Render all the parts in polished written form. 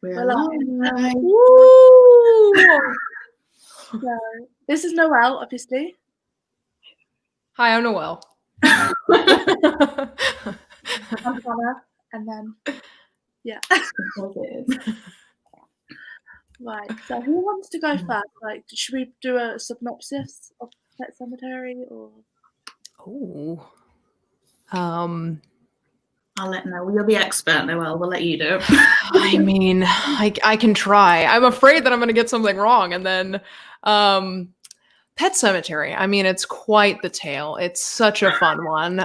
We're live. Woo! So, this is Noelle, obviously. Hi, I'm Noelle. I'm Hannah, and then, yeah. Right, so who wants to go first? Like, should we do a synopsis of Pet Sematary, or? Oh. I'll let Noelle. You're the expert, Noelle. We'll let you do it. I mean, I can try. I'm afraid that I'm going to get something wrong. And then Pet Sematary. I mean, it's quite the tale. It's such a fun one.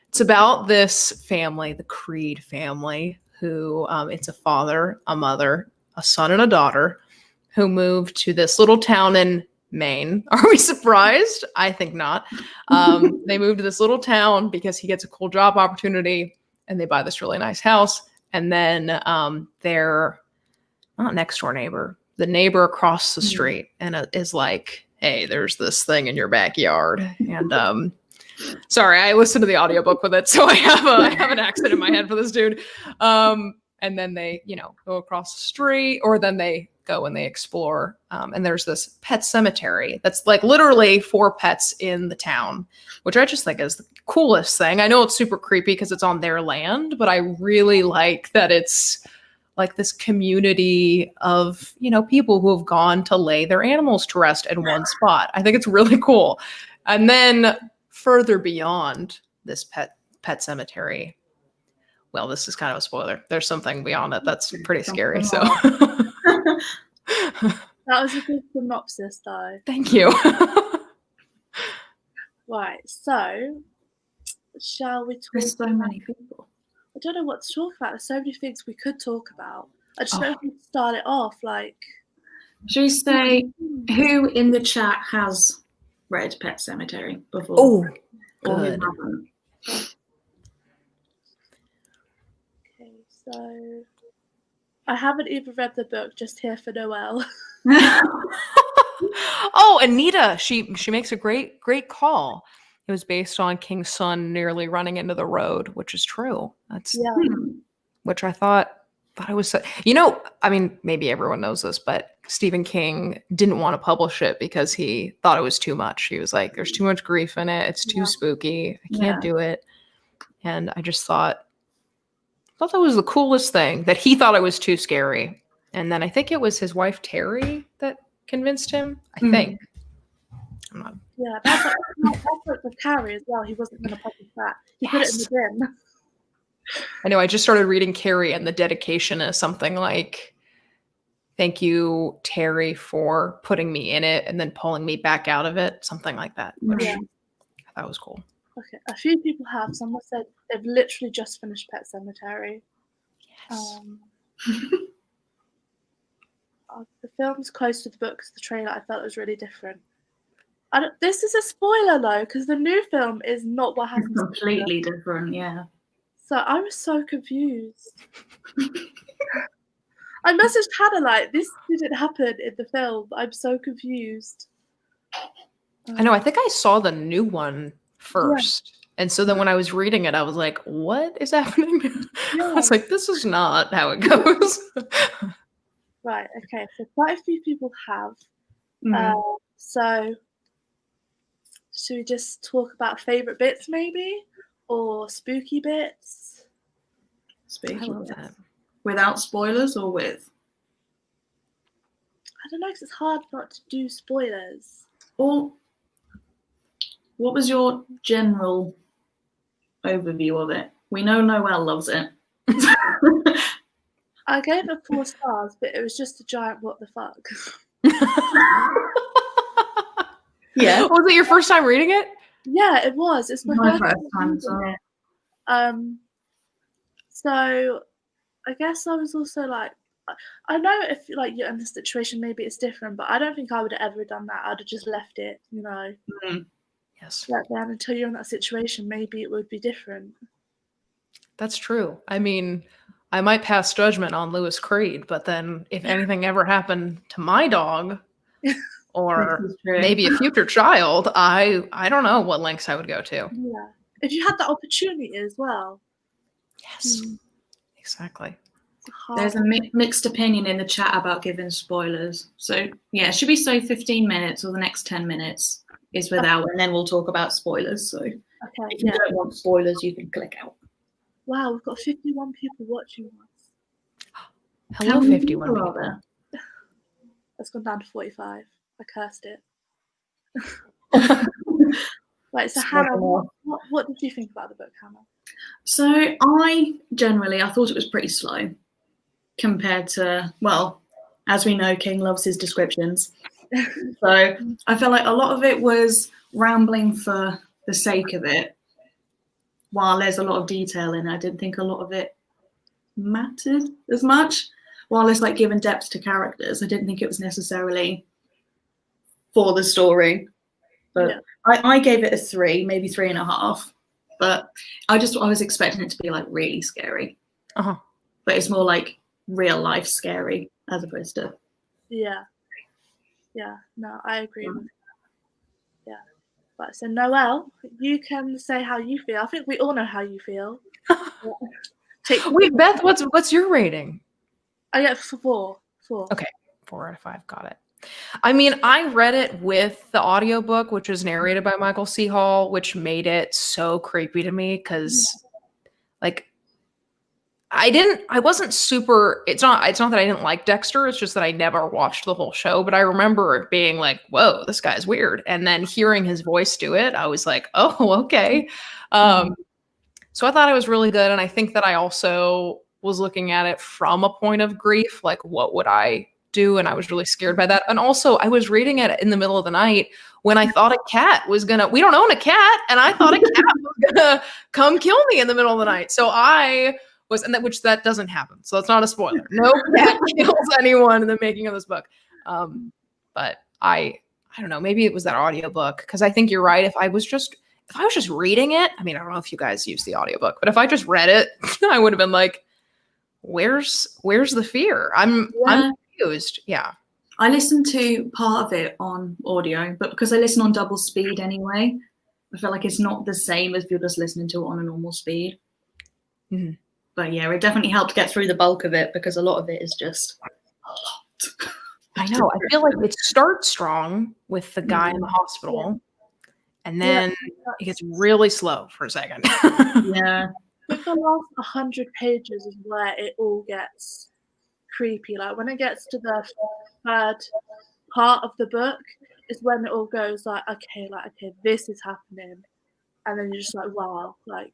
It's about this family, the Creed family, who it's a father, a mother, a son, and a daughter who moved to this little town in Maine. Are we surprised? I think not. They moved to this little town because he gets a cool job opportunity and they buy this really nice house. And then their, not next door neighbor, the neighbor across the street and is like, hey, there's this thing in your backyard. And sorry, I listened to the audiobook with it. So I have an accent in my head for this dude. And then they, go across the street, or then they go and they explore. And there's this pet cemetery that's like literally for pets in the town, which I just think is the coolest thing. I know it's super creepy because it's on their land, but I really like that it's like this community of, people who have gone to lay their animals to rest in one spot. I think it's really cool. And then further beyond this pet cemetery, well, this is kind of a spoiler. There's something beyond it that's pretty scary. So That was a good synopsis, though. Thank you. Right, so shall we talk? There's so many people. I don't know what to talk about. There's so many things we could talk about. I just don't know if we start it off like. Should we say who in the chat has read Pet Sematary before? Oh, or who good. haven't? Okay, so I haven't even read the book. Just here for Noelle. Oh, Anita, she makes a great call. It was based on King's son nearly running into the road, which is true. That's which I thought it was. I mean, maybe everyone knows this, but Stephen King didn't want to publish it because he thought it was too much. He was like, "There's too much grief in it. It's too spooky. I can't do it." And I just thought that was the coolest thing, that he thought it was too scary. And then I think it was his wife Terry that convinced him. I think. I'm not. Yeah, that's like with Carrie as well. He wasn't going to publish that. He put it in the bin. I know. I just started reading Carrie, and the dedication is something like, "Thank you, Terry, for putting me in it and then pulling me back out of it." Something like that, which I thought was cool. Okay, a few people have. Someone said they've literally just finished Pet Sematary. Yes. The film's close to the book because the trailer I felt was really different. This is a spoiler though, because the new film is not what happens. It's completely different, yeah. So I was so confused. I messaged Hannah like, this didn't happen in the film. I'm so confused. I know. I think I saw the new one first. Yeah. And so then when I was reading it, I was like, what is happening? Yeah. I was like, this is not how it goes. Right. Okay. So quite a few people have. So should we just talk about favorite bits maybe? Or spooky bits? Spooky bits. Without spoilers or with? I don't know, because it's hard not to do spoilers. Or what was your general overview of it? We know Noelle loves it. I gave it 4 stars, but it was just a giant what the fuck. Yeah. Was it your first time reading it? Yeah, it was. It's my first time reading it. So I guess I was also like, I know if like you're in this situation, maybe it's different, but I don't think I would have ever done that. I'd have just left it, Yes. Like then until you're in that situation, maybe it would be different. That's true. I mean, I might pass judgment on Lewis Creed, but then if anything ever happened to my dog or maybe a future child, I don't know what lengths I would go to. Yeah. If you had the opportunity as well. Yes. Exactly. There's a mixed opinion in the chat about giving spoilers. So yeah, should we say 15 minutes or the next 10 minutes is without, and then we'll talk about spoilers. So if you don't want spoilers, you can click out. Wow, we've got 51 people watching us. Hello, 51 people. There? It's gone down to 45. I cursed it. Right, so Hannah, what did you think about the book, Hannah? So I thought it was pretty slow compared to, well, as we know, King loves his descriptions. So I felt like a lot of it was rambling for the sake of it. While there's a lot of detail in it, I didn't think a lot of it mattered as much. While it's like giving depth to characters, I didn't think it was necessarily for the story. But I gave it a 3, maybe 3.5. But I was expecting it to be like really scary. Uh-huh. But it's more like real life scary as opposed to. Yeah. No, I agree with that. Yeah. Right, so Noelle, you can say how you feel. I think we all know how you feel. Wait, Beth, what's your rating? I get 4. Okay, 4 out of 5. Got it. I mean, I read it with the audiobook, which was narrated by Michael C. Hall, which made it so creepy to me because, like, I wasn't super. It's not that I didn't like Dexter. It's just that I never watched the whole show. But I remember it being like, "Whoa, this guy's weird." And then hearing his voice do it, I was like, "Oh, okay." So I thought it was really good, and I think that I also was looking at it from a point of grief, like what would I do? And I was really scared by that. And also, I was reading it in the middle of the night when I thought a cat was gonna. We don't own a cat, and I thought a cat was gonna come kill me in the middle of the night. So I was, and that doesn't happen. So it's not a spoiler. No cat kills anyone in the making of this book. But I don't know. Maybe it was that audiobook because I think you're right. If I was just reading it, I mean, I don't know if you guys use the audiobook, but if I just read it, I would have been like, where's the fear? I'm confused. Yeah. I listened to part of it on audio, but because I listen on double speed anyway, I feel like it's not the same as if you're just listening to it on a normal speed. Mm-hmm. But yeah, it definitely helped get through the bulk of it because a lot of it is just a lot. I know. I feel like it starts strong with the guy in the hospital. And then it gets really slow for a second. Yeah. I think the last 100 pages is where it all gets creepy. Like when it gets to the third part of the book is when it all goes like, okay, this is happening. And then you're just like, wow, like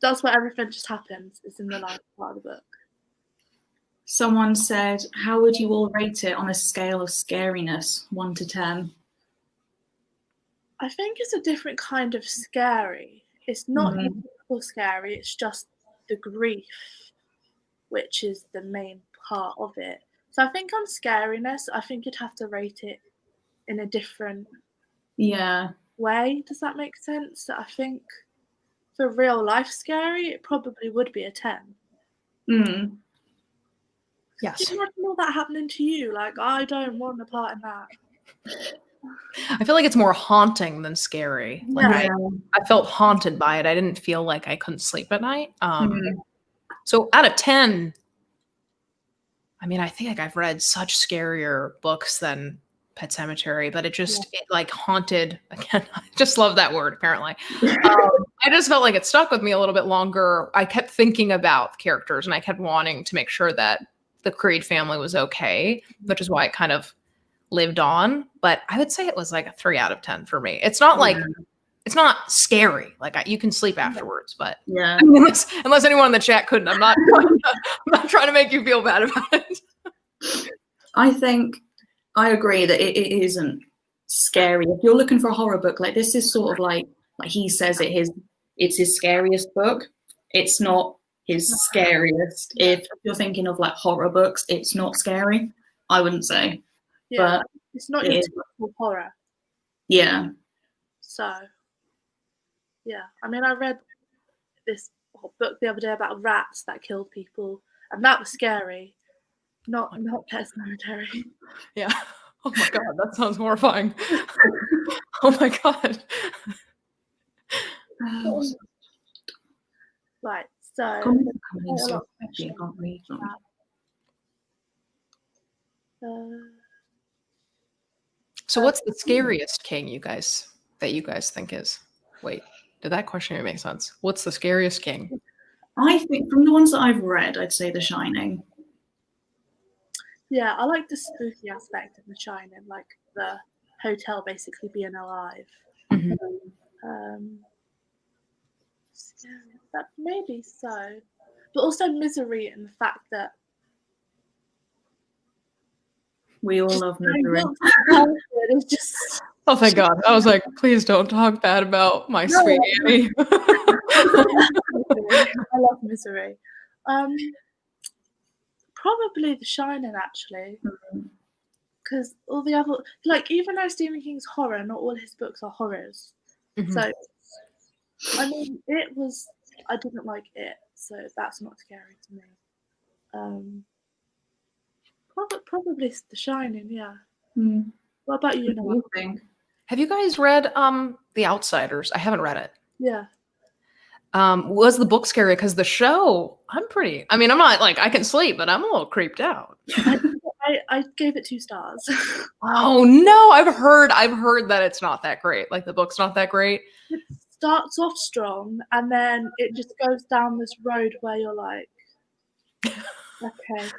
that's where everything just happens. It's in the last part of the book. Someone said, how would you all rate it on a scale of scariness, 1 to 10? I think it's a different kind of scary. It's not typical scary, it's just the grief, which is the main part of it. So I think on scariness, I think you'd have to rate it in a different way. Does that make sense? So I think for real life scary, it probably would be a 10. Yes. Can you imagine all that happening to you? Like, I don't want a part in that. I feel like it's more haunting than scary. Like I felt haunted by it. I didn't feel like I couldn't sleep at night. So out of 10, I mean, I think like I've read such scarier books than Pet Sematary, but it like haunted. Again, I just love that word, apparently. I just felt like it stuck with me a little bit longer. I kept thinking about characters and I kept wanting to make sure that the Creed family was okay, which is why it kind of lived on. But I would say it was like a 3 out of 10 for me. It's not like it's not scary. Like you can sleep afterwards, but I mean, unless anyone in the chat couldn't, I'm not trying to make you feel bad about it. I think I agree that it isn't scary. If you're looking for a horror book, like this is sort of like he says it's his scariest book. It's not his scariest. If you're thinking of like horror books, it's not scary. I wouldn't say. Yeah, but it's not your typical horror. Yeah. So, yeah. I mean, I read this book the other day about rats that killed people, and that was scary. Not Pet Sematary. Yeah. Oh my god, that sounds horrifying. Oh my god. Right. So Comics there's are coming quite a so lot of quickly, I fiction. can't read them. So what's the scariest king that you guys think is? Wait, did that question even make sense? What's the scariest king? I think from the ones that I've read, I'd say The Shining. Yeah, I like the spooky aspect of The Shining, like the hotel basically being alive. Mhm. Yeah, that maybe so, but also misery and the fact that We all love Misery. It's just Oh, thank God. I was like, please don't talk bad about my No, sweet Annie. I love Misery. Probably The Shining, actually, because all the other, like, even though Stephen King's horror, not all his books are horrors. Mhm. So, I mean, I didn't like it, so that's not scary to me. Probably The Shining, yeah. What about you, What do Noelle? you think? Have you guys read The Outsiders? I haven't read it. Yeah. Was the book scary? Because the show, I'm not like I can sleep, but I'm a little creeped out. I gave it 2 stars. Oh no, I've heard that it's not that great. Like the book's not that great. It starts off strong, and then it just goes down this road where you're like, okay.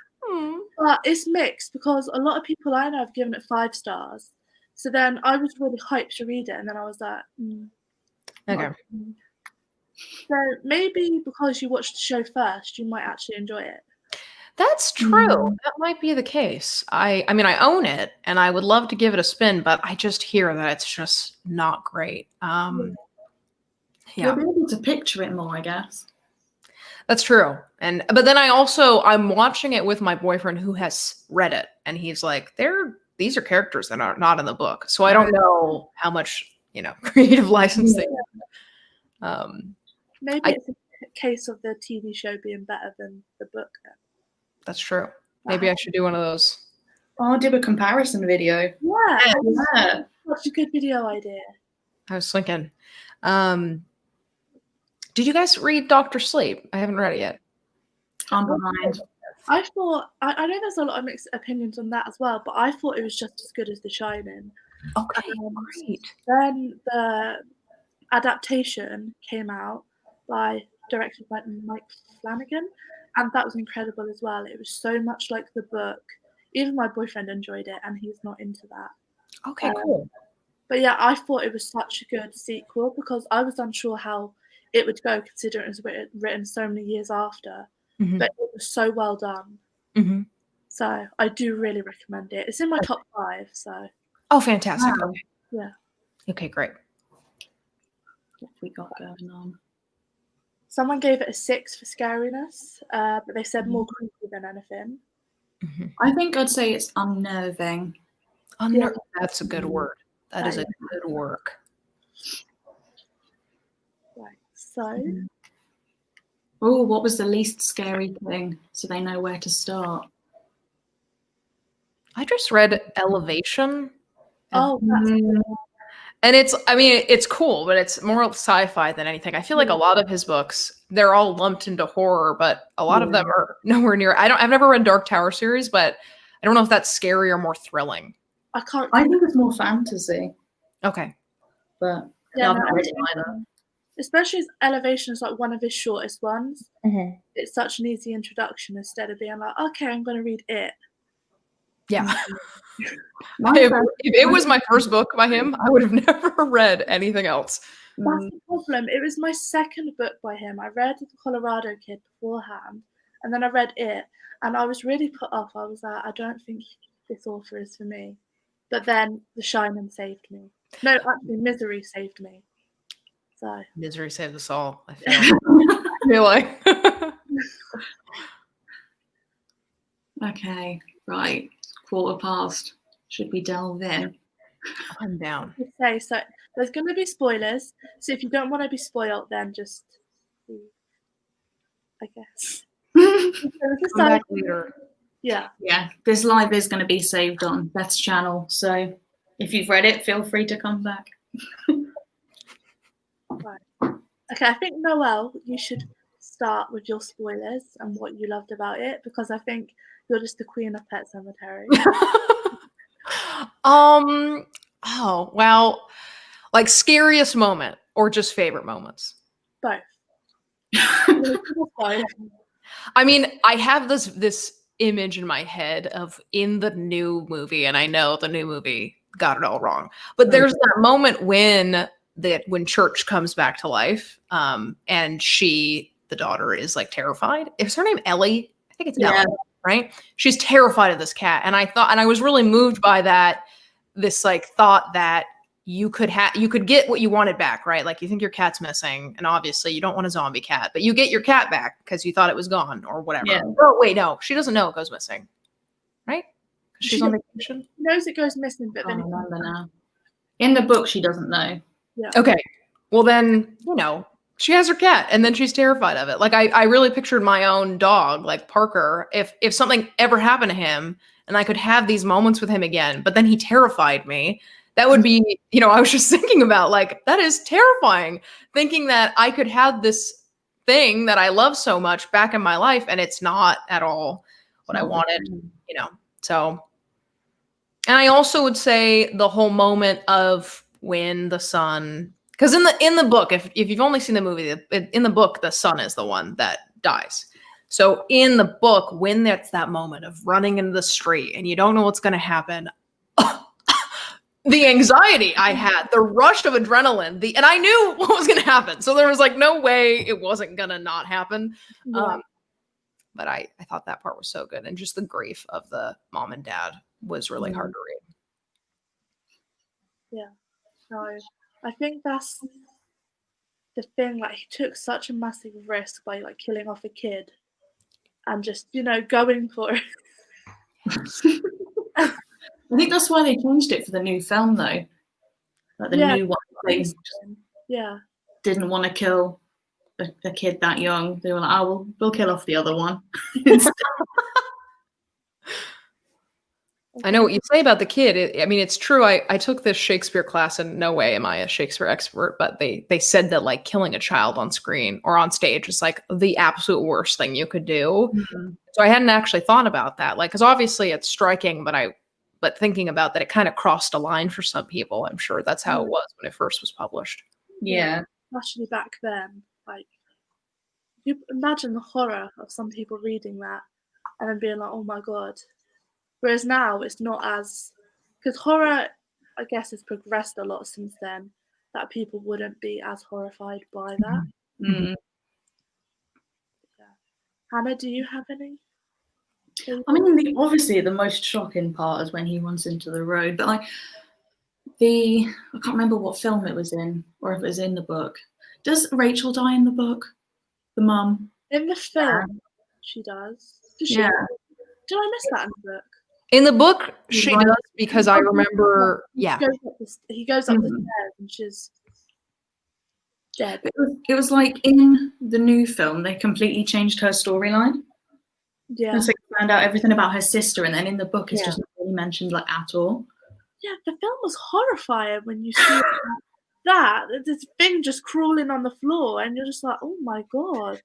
But it's mixed because a lot of people I know have given it 5 stars. So then I was really hyped to read it, and then I was like, Okay. So maybe because you watched the show first, you might actually enjoy it. That's true. That might be the case. I mean, I own it and I would love to give it a spin, but I just hear that it's just not great. You'll Yeah, be able to picture it more, I guess. that's true. But then I'm watching it with my boyfriend who has read it, and he's like, these are characters that are not in the book. So I don't know how much, creative license they Maybe it's a case of the TV show being better than the book then. That's true. Maybe I should do one of those. I'll do a comparison video. Yeah. Such a good video idea. I was thinking. Did you guys read Dr. Sleep? I haven't read it yet. I'm behind. I thought, I know there's a lot of mixed opinions on that as well, but I thought it was just as good as The Shining. Okay, great. Then the adaptation came out directed by Mike Flanagan, and that was incredible as well. It was so much like the book. Even my boyfriend enjoyed it, and he's not into that. Okay, cool. But yeah, I thought it was such a good sequel because I was unsure how it would go, considering it was written so many years after. But it was so well done. So I do really recommend it. It's in my top 5. So. Oh, fantastic. Wow. Okay. Yeah. Okay, great. What we got going on? Someone gave it a 6 for scariness, but they said more creepy than anything. I think I'd say it's unnerving. That's a good word. That is a good work. Right. So. Oh, what was the least scary thing? So they know where to start. I just read Elevation. Oh, that's and it's cool, but it's more sci-fi than anything. I feel like a lot of his books, they're all lumped into horror, but a lot of them are nowhere near. I've never read Dark Tower series, but I don't know if that's scary or more thrilling. I think it's more fantasy. Okay. But I've not read it either. Especially as Elevation is like one of his shortest ones. It's such an easy introduction instead of being like, okay, I'm going to read it. Yeah. If it was my first book by him, I would have never read anything else. That's the problem. It was my second book by him. I read The Colorado Kid beforehand, and then I read it, and I was really put off. I was like, I don't think this author is for me. But then The Shining saved me. No, actually, Misery saved me. So Misery saved us all, I feel like. Okay, right. 1:15. Should we delve in? I'm down. Okay, so there's going to be spoilers. So if you don't want to be spoiled, then just leave, I guess. Come back later. Yeah. Yeah, this live is going to be saved on Beth's channel. So if you've read it, feel free to come back. Right. Okay, I think Noelle, you should start with your spoilers and what you loved about it, because I think you're just the queen of Pet Sematary. Oh, well, like scariest moment or just favorite moments? Both. Both. I mean, I have this image in my head of in the new movie, and I know the new movie got it all wrong, but there's that moment when Church comes back to life, and the daughter is like terrified. Is her name Ellie? I think it's Ellie, right? She's terrified of this cat, and I was really moved by that. This like thought that you could get what you wanted back, right? Like you think your cat's missing, and obviously you don't want a zombie cat, but you get your cat back because you thought it was gone or whatever. Yeah. Oh wait, no, she doesn't know it goes missing, right? She's on vacation. She knows it goes missing, but then remember now. In the book, she doesn't know. Yeah. Okay, well then she has her cat, and then she's terrified of it. Like I really pictured my own dog, like Parker. If something ever happened to him, and I could have these moments with him again, but then he terrified me. That would be, I was just thinking about like, that is terrifying, thinking that I could have this thing that I love so much back in my life, and it's not at all what I wanted, so. And I also would say the whole moment of when the son, because in the book, if you've only seen the movie, in the book, the son is the one that dies. So in the book, when that's that moment of running into the street and you don't know what's going to happen, the anxiety I had, the rush of adrenaline, and I knew what was going to happen. So there was like no way it wasn't going to not happen. Yeah. But I thought that part was so good. And just the grief of the mom and dad was really hard to read. Yeah. So I think that's the thing. Like he took such a massive risk by like killing off a kid and just, going for it. I think that's why they changed it for the new film, though. Like the new one, they didn't want to kill a kid that young. They were like, "Oh, we'll kill off the other one." I know what you say about the kid. It's true. I took this Shakespeare class, and no way am I a Shakespeare expert, but they said that like killing a child on screen or on stage is like the absolute worst thing you could do. Mm-hmm. So I hadn't actually thought about that. Like, because obviously it's striking, but thinking about that, it kind of crossed a line for some people. I'm sure that's how it was when it first was published. Yeah. Especially back then. Like, you imagine the horror of some people reading that and then being like, oh my God. Whereas now it's not as, because horror, I guess, has progressed a lot since then, that people wouldn't be as horrified by that. Mm-hmm. Yeah. Hannah, do you have any? I mean, obviously the most shocking part is when he runs into the road, but like I can't remember what film it was in, or if it was in the book. Does Rachel die in the book? The mum? In the film, she does. Does she? Yeah. Did I miss that in the book? In the book, she does, because I remember, he goes up the stairs and she's dead. It was like in the new film, they completely changed her storyline. Yeah. And so you found out everything about her sister, and then in the book, it's just not really mentioned like at all. Yeah, the film was horrifying when you see that. This thing just crawling on the floor, and you're just like, oh my God.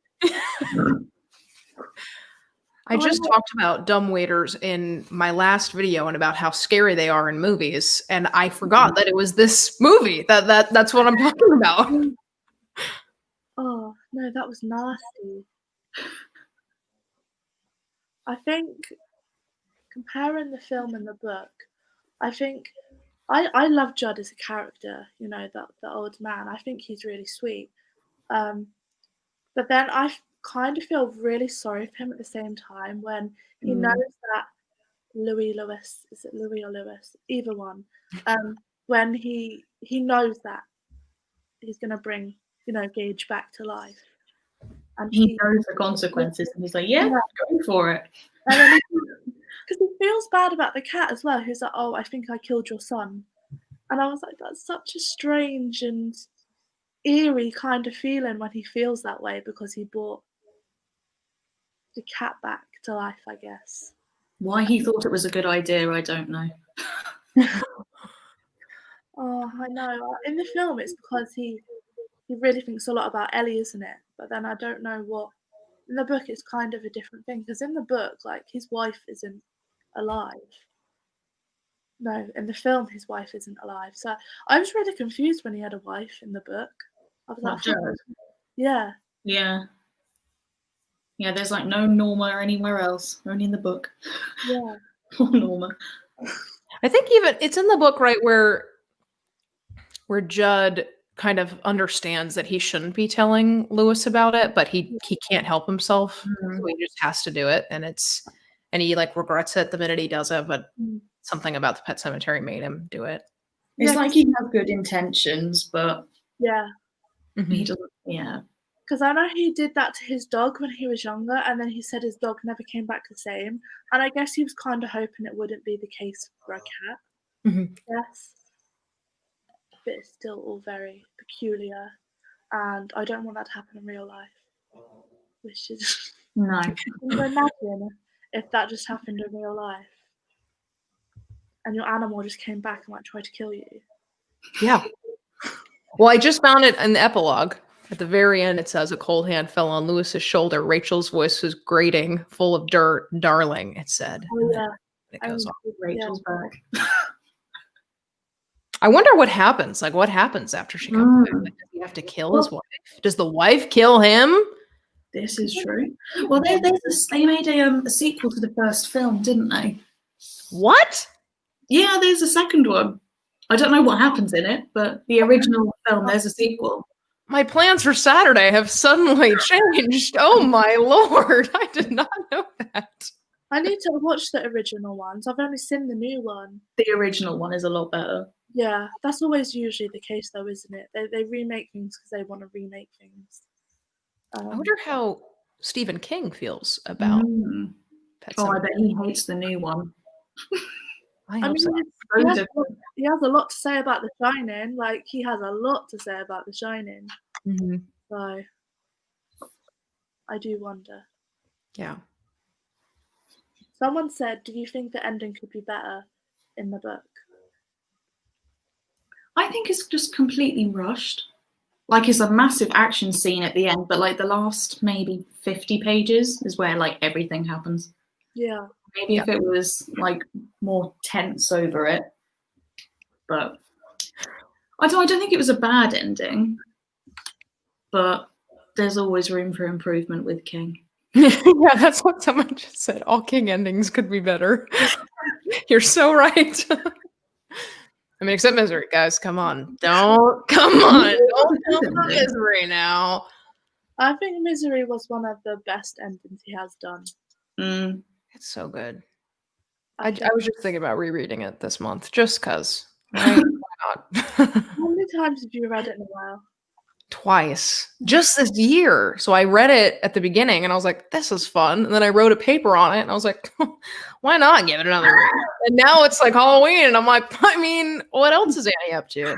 I just talked about dumbwaiters in my last video and about how scary they are in movies, and I forgot that it was this movie that's what I'm talking about. Oh no, that was nasty. I think comparing the film and the book, I think I love Judd as a character. The old man. I think he's really sweet. But then I kind of feel really sorry for him at the same time when he knows that Louis, is it Louis or Lewis? Either one. When he knows that he's going to bring, Gage back to life. And he knows the consequences, and he's like, yeah, go for it. And then because he feels bad about the cat as well. He's like, oh, I think I killed your son. And I was like, that's such a strange and eerie kind of feeling when he feels that way, because he brought the cat back to life, I guess. Why he thought it was a good idea, I don't know. Oh, I know. In the film, it's because he really thinks a lot about Ellie, isn't it? But then I don't know what in the book it's kind of a different thing, because in the book, like, his wife isn't alive. No, in the film his wife isn't alive. So I was really confused when he had a wife in the book. I was like, Jared? Yeah. Yeah. Yeah, there's like no Norma anywhere else, only in the book. Yeah. Poor Norma. I think even it's in the book, right, where Judd kind of understands that he shouldn't be telling Lewis about it, but he can't help himself. Mm. So he just has to do it. And he like regrets it the minute he does it, but something about the Pet Sematary made him do it. It's like he has good intentions, but he doesn't. Yeah. Because I know he did that to his dog when he was younger, and then he said his dog never came back the same. And I guess he was kind of hoping it wouldn't be the case for a cat. Yes. But it's still all very peculiar, and I don't want that to happen in real life. Which is No. Imagine if that just happened in real life, and your animal just came back and like tried to kill you. Yeah. Well, I just found it in the epilogue. At the very end, it says a cold hand fell on Lewis's shoulder. Rachel's voice was grating, full of dirt. Darling, it said. Oh yeah. It goes off. Rachel's back. I wonder what happens. Like, what happens after she comes back? Like, does he have to kill his wife? Does the wife kill him? This is true. Well, they made a sequel to the first film, didn't they? What? Yeah, there's a second one. I don't know what happens in it, but the original film, there's a sequel. My plans for Saturday have suddenly changed. Oh my lord, I did not know that. I need to watch the original ones. I've only seen the new one. The original one is a lot better. Yeah, that's always usually the case, though, isn't it? They remake things because they want to remake things. I wonder how Stephen King feels about Pet Sematary. I bet he hates the new one. I hope so. He has a lot to say about The Shining. Like, he has a lot to say about The Shining. So, I do wonder. Yeah. Someone said, do you think the ending could be better in the book? I think it's just completely rushed. Like, it's a massive action scene at the end, but like the last maybe 50 pages is where like everything happens. Yeah. Maybe if it was like more tense over it. But I don't think it was a bad ending. But there's always room for improvement with King. Yeah, that's what someone just said. All King endings could be better. You're so right. I mean, except Misery, guys. Come on. Don't tell me Misery now. I think Misery was one of the best endings he has done. It's so good. I was just thinking about rereading it this month, just because. Right? Why not? How many times have you read it in a while? Twice. Just this year. So I read it at the beginning and I was like, this is fun. And then I wrote a paper on it and I was like, why not give it another read? And now it's like Halloween and I'm like, I mean, what else is Annie up to?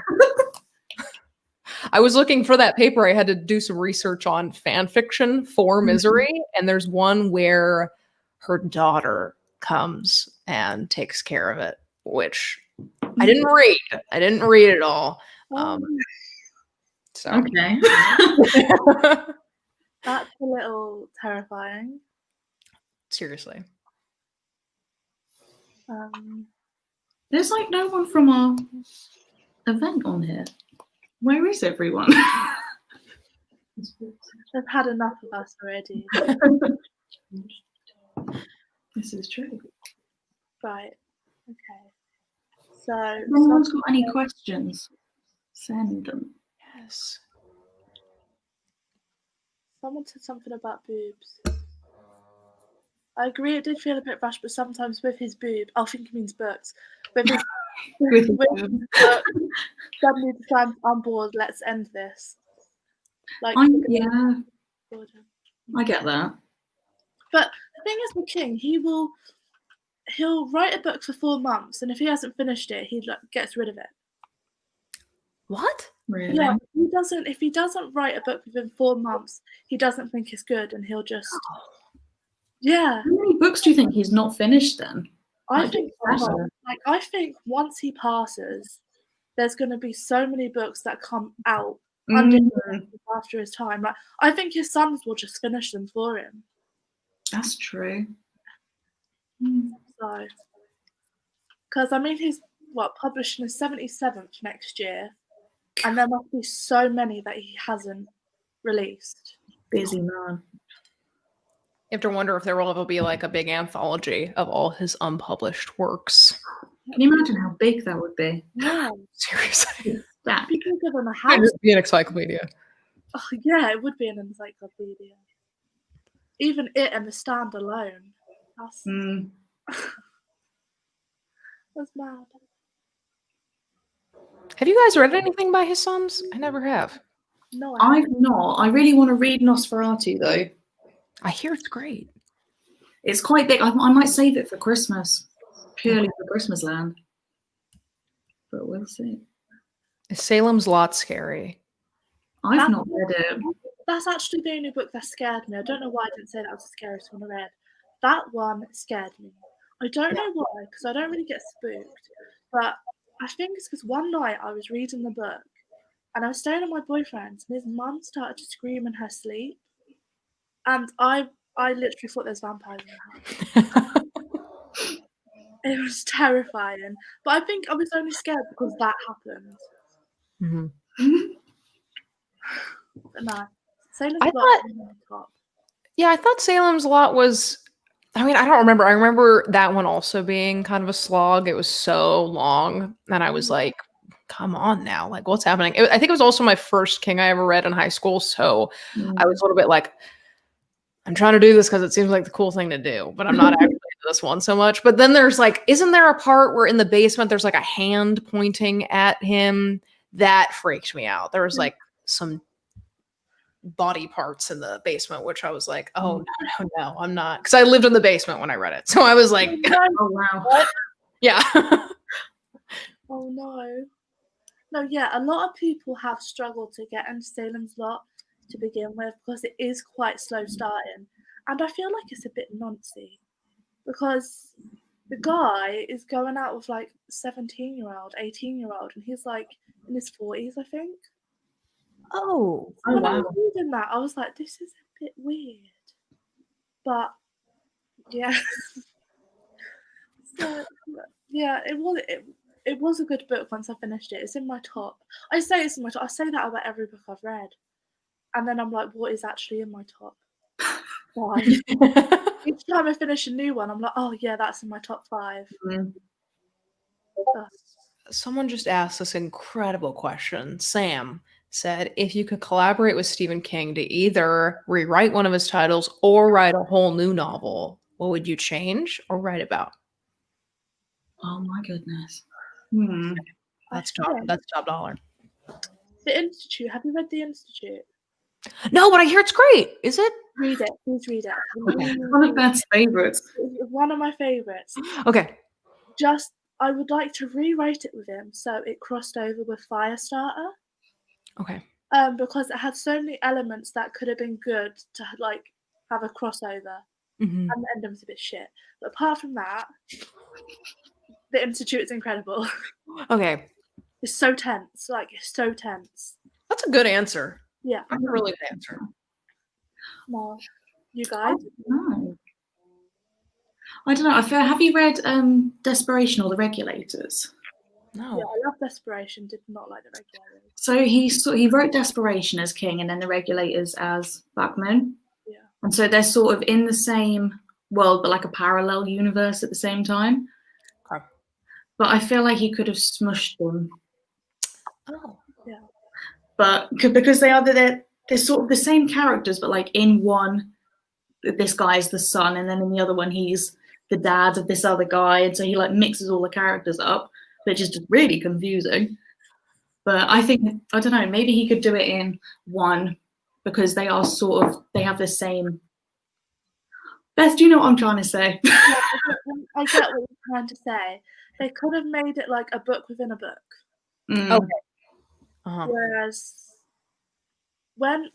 I was looking for that paper. I had to do some research on fan fiction for Misery. And there's one where her daughter comes and takes care of it, which I didn't read. I didn't read it all. So. Okay. That's a little terrifying. Seriously. There's like no one from our event on here. Where is everyone? They've had enough of us already. This is true. Right. Okay. So, if anyone's got any questions, send them. Yes. Someone said something about boobs. I agree, it did feel a bit rushed, but sometimes with his boob, I think he means books. With his books, suddenly decides, I'm bored, let's end this. Like, yeah, I get that. But the thing is, with King, he'll write a book for 4 months, and if he hasn't finished it, he gets rid of it. What? Really? Yeah, if he doesn't write a book within 4 months, he doesn't think it's good, and he'll just yeah. How many books do you think he's not finished then? I think once he passes, there's going to be so many books that come out after his time. Like, I think his sons will just finish them for him. That's true. So, because I mean, he's publishing his 77th next year, and there must be so many that he hasn't released. Busy man. You have to wonder if there will ever be like a big anthology of all his unpublished works. Can you imagine how big that would be? Yeah, Seriously. That. people give him a It'd house. just be an encyclopedia. Oh, yeah, it would be an encyclopedia. Even it and the stand alone. That's that's mad. Have you guys read anything by his sons? I never have. No, I've not. I really want to read Nosferatu though. I hear it's great. It's quite big. I might save it for Christmas, purely for Christmas land. But we'll see. Is Salem's Lot scary? I've not read it. That's actually the only book that scared me. I don't know why I didn't say that was the scariest one I read. That one scared me. I don't know why, because I don't really get spooked. But I think it's because one night I was reading the book and I was staying at my boyfriend's and his mum started to scream in her sleep. And I literally thought there's vampires in the house. It was terrifying. But I think I was only scared because that happened. Mm-hmm. But no. Salem's I Lot thought- is on top. Yeah, I thought Salem's Lot was. I mean, I don't remember. I remember that one also being kind of a slog. It was so long, and I was like, "Come on now! Like, what's happening?" I think it was also my first King I ever read in high school, so I was a little bit like, "I'm trying to do this because it seems like the cool thing to do, but I'm not actually into this one so much." But then there's like, isn't there a part where in the basement there's like a hand pointing at him? That freaked me out. There was like some body parts in the basement, which I was like, oh no, I'm not, because I lived in the basement when I read it, so I was like, oh wow, what? Yeah. Oh no, yeah, a lot of people have struggled to get into Salem's Lot to begin with because it is quite slow starting, and I feel like it's a bit noncy because the guy is going out with like 17-year-old, 18-year-old, and he's like in his 40s, I think. Oh When I wow. was reading that, I was like, this is a bit weird. But yeah. So yeah, it was a good book once I finished it. It's in my top. I say it's in my top. I say that about every book I've read. And then I'm like, what is actually in my top 5? Each time I finish a new one, I'm like, oh yeah, that's in my top 5. Someone just asked this incredible question. Sam said, if you could collaborate with Stephen King to either rewrite one of his titles or write a whole new novel, what would you change or write about? Oh my goodness. That's top dollar. The Institute. Have you read The Institute? No, but I hear it's great. Is it? Read it. Please read it. Okay. One of Beth's favorites. It's one of my favorites. Okay. I would like to rewrite it with him so it crossed over with Firestarter. Okay. Because it had so many elements that could have been good to like have a crossover, and the ending was a bit shit. But apart from that, The Institute is incredible. Okay. It's so tense. Like, it's so tense. That's a good answer. Yeah. That's a really good answer. No. You guys? No. I don't know. I feel. Have you read Desperation or The Regulators? No. Yeah, I love Desperation. Did not like The Regulators. So he wrote Desperation as King and then The Regulators as Black Moon. Yeah. And so they're sort of in the same world, but like a parallel universe at the same time. Okay. But I feel like he could have smushed them. Oh. Yeah. But because they're sort of the same characters, but like in one, this guy's the son, and then in the other one, he's the dad of this other guy. And so he like mixes all the characters up, which is just really confusing. But I think, I don't know, maybe he could do it in one because they are sort of, they have the same. Beth, do you know what I'm trying to say? Yeah, I get what you're trying to say. They could have made it like a book within a book. Okay. Whereas because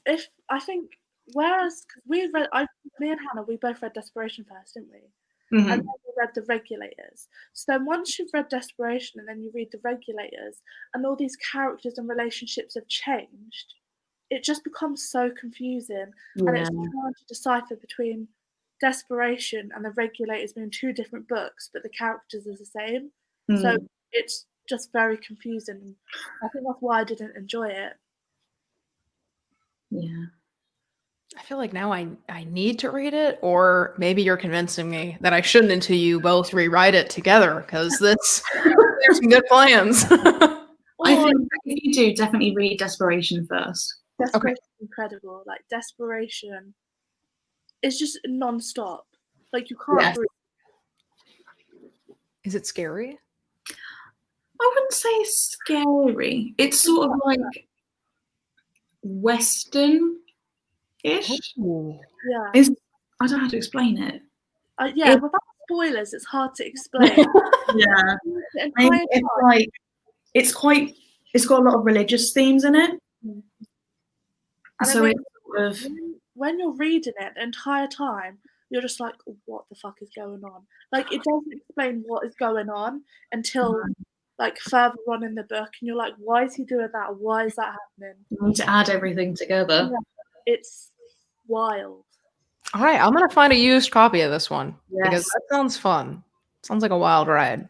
me and Hannah, we both read Desperation first, didn't we? And then we read The Regulators. So then once you've read Desperation and then you read The Regulators and all these characters and relationships have changed, it just becomes so confusing, Yeah. and it's trying to decipher between Desperation and The Regulators being two different books, but the characters are the same. So it's just very confusing. I think that's why I didn't enjoy it. Yeah. I feel like now I need to read it, or maybe you're convincing me that I shouldn't until you both rewrite it together, because there's some good plans. I think if you do, definitely read Desperation first. Desperation is incredible. Like Desperation is just non-stop. Like you can't breathe. Is it scary? I wouldn't say it's scary. It's sort of like Western-ish. Yeah. I don't know how to explain it. Yeah, without spoilers, it's hard to explain. Yeah. It's got a lot of religious themes in it. And so it's sort of, when you're reading it the entire time, you're just like, what the fuck is going on? Like, it doesn't explain what is going on until like further on in the book, and you're like, why is he doing that? Why is that happening? you need to add everything together. Yeah, it's wild. All right, I'm gonna find a used copy of this one because Yes. that sounds fun. Sounds like a wild ride.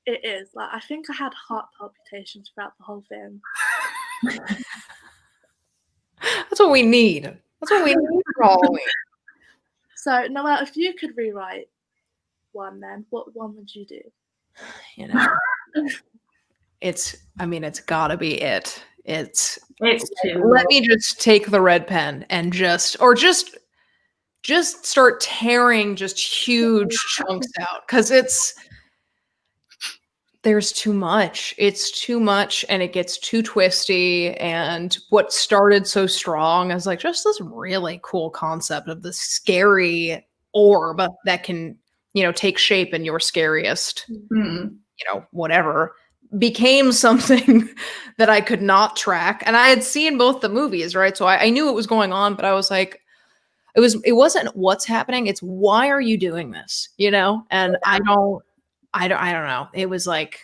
It is. Like, I think I had heart palpitations throughout the whole thing. That's what we need. That's what we need for Halloween. So, Noelle, if you could rewrite one, then what one would you do? You know, it's gotta be it. It's let me just take the red pen and just start tearing just huge chunks out, because there's too much. It's too much, and it gets too twisty. And what started so strong as like just this really cool concept of the scary orb that can, take shape in your scariest, whatever, became something that I could not track. And I had seen both the movies, right? So I knew what was going on, but I was like, it wasn't what's happening. It's why are you doing this? And I don't know. It was like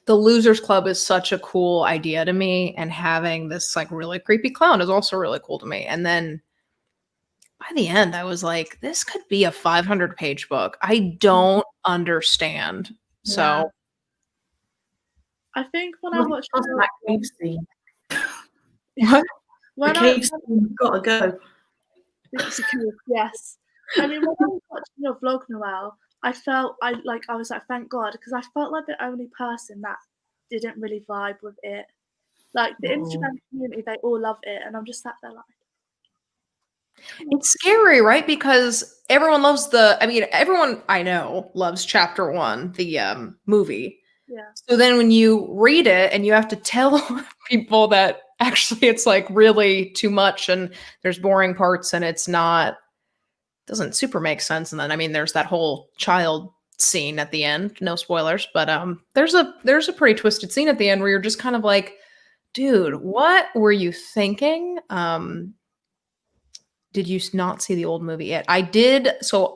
the Losers Club is such a cool idea to me, and having this like really creepy clown is also really cool to me. And then by the end, I was like, this could be a 500-page book. I don't understand. So I think when I watched that cave scene. What? The cave scene, gotta go. Yes. I mean, when I was watching your vlog, Noelle, I was like, thank God, because I felt like the only person that didn't really vibe with it. Like the Instagram community, they all love it, and I'm just sat there like, it's scary, right? Because everyone I know loves chapter 1, the movie. yeah. So then when you read it and you have to tell people that actually it's like really too much and there's boring parts and doesn't super make sense. And then, there's that whole child scene at the end, no spoilers, but there's a pretty twisted scene at the end where you're just kind of like, dude, what were you thinking? Did you not see the old movie yet? I did. So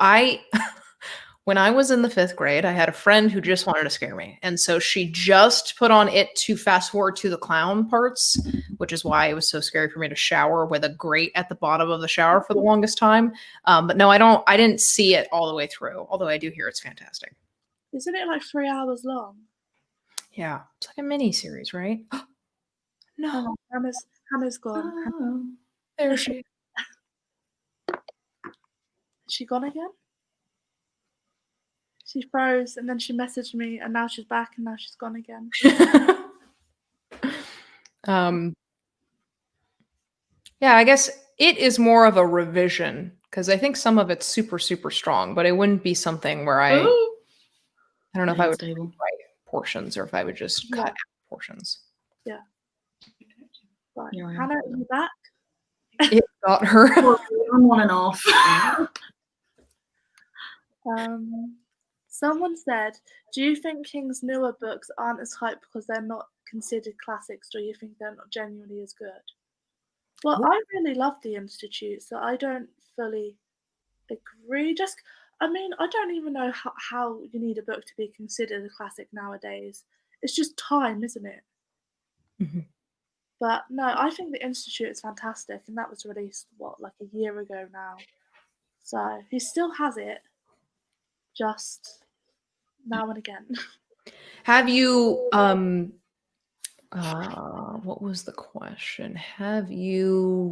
when I was in the 5th grade, I had a friend who just wanted to scare me. And so she just put on it to fast forward to the clown parts, which is why it was so scary for me to shower with a grate at the bottom of the shower for the longest time. But no, I didn't see it all the way through, although I do hear it's fantastic. Isn't it like 3 hours long? Yeah. It's like a mini series, right? No. Hannah's gone. Oh. There she is. Is she gone again? She froze and then she messaged me and now she's back and now she's gone again. Yeah, I guess it is more of a revision because I think some of it's super, super strong, but it wouldn't be something where I don't know if I would write portions or if I would just cut out portions. Yeah. Right. Hannah, are you back? It got her. I'm on and off. Someone said, do you think King's newer books aren't as hyped because they're not considered classics, or do you think they're not genuinely as good? Well, I really love The Institute, so I don't fully agree. I don't even know how you need a book to be considered a classic nowadays. It's just time, isn't it? Mm-hmm. But no, I think The Institute is fantastic, and that was released, like a year ago now. So he still has it, just now and again. Have you what was the question? Have you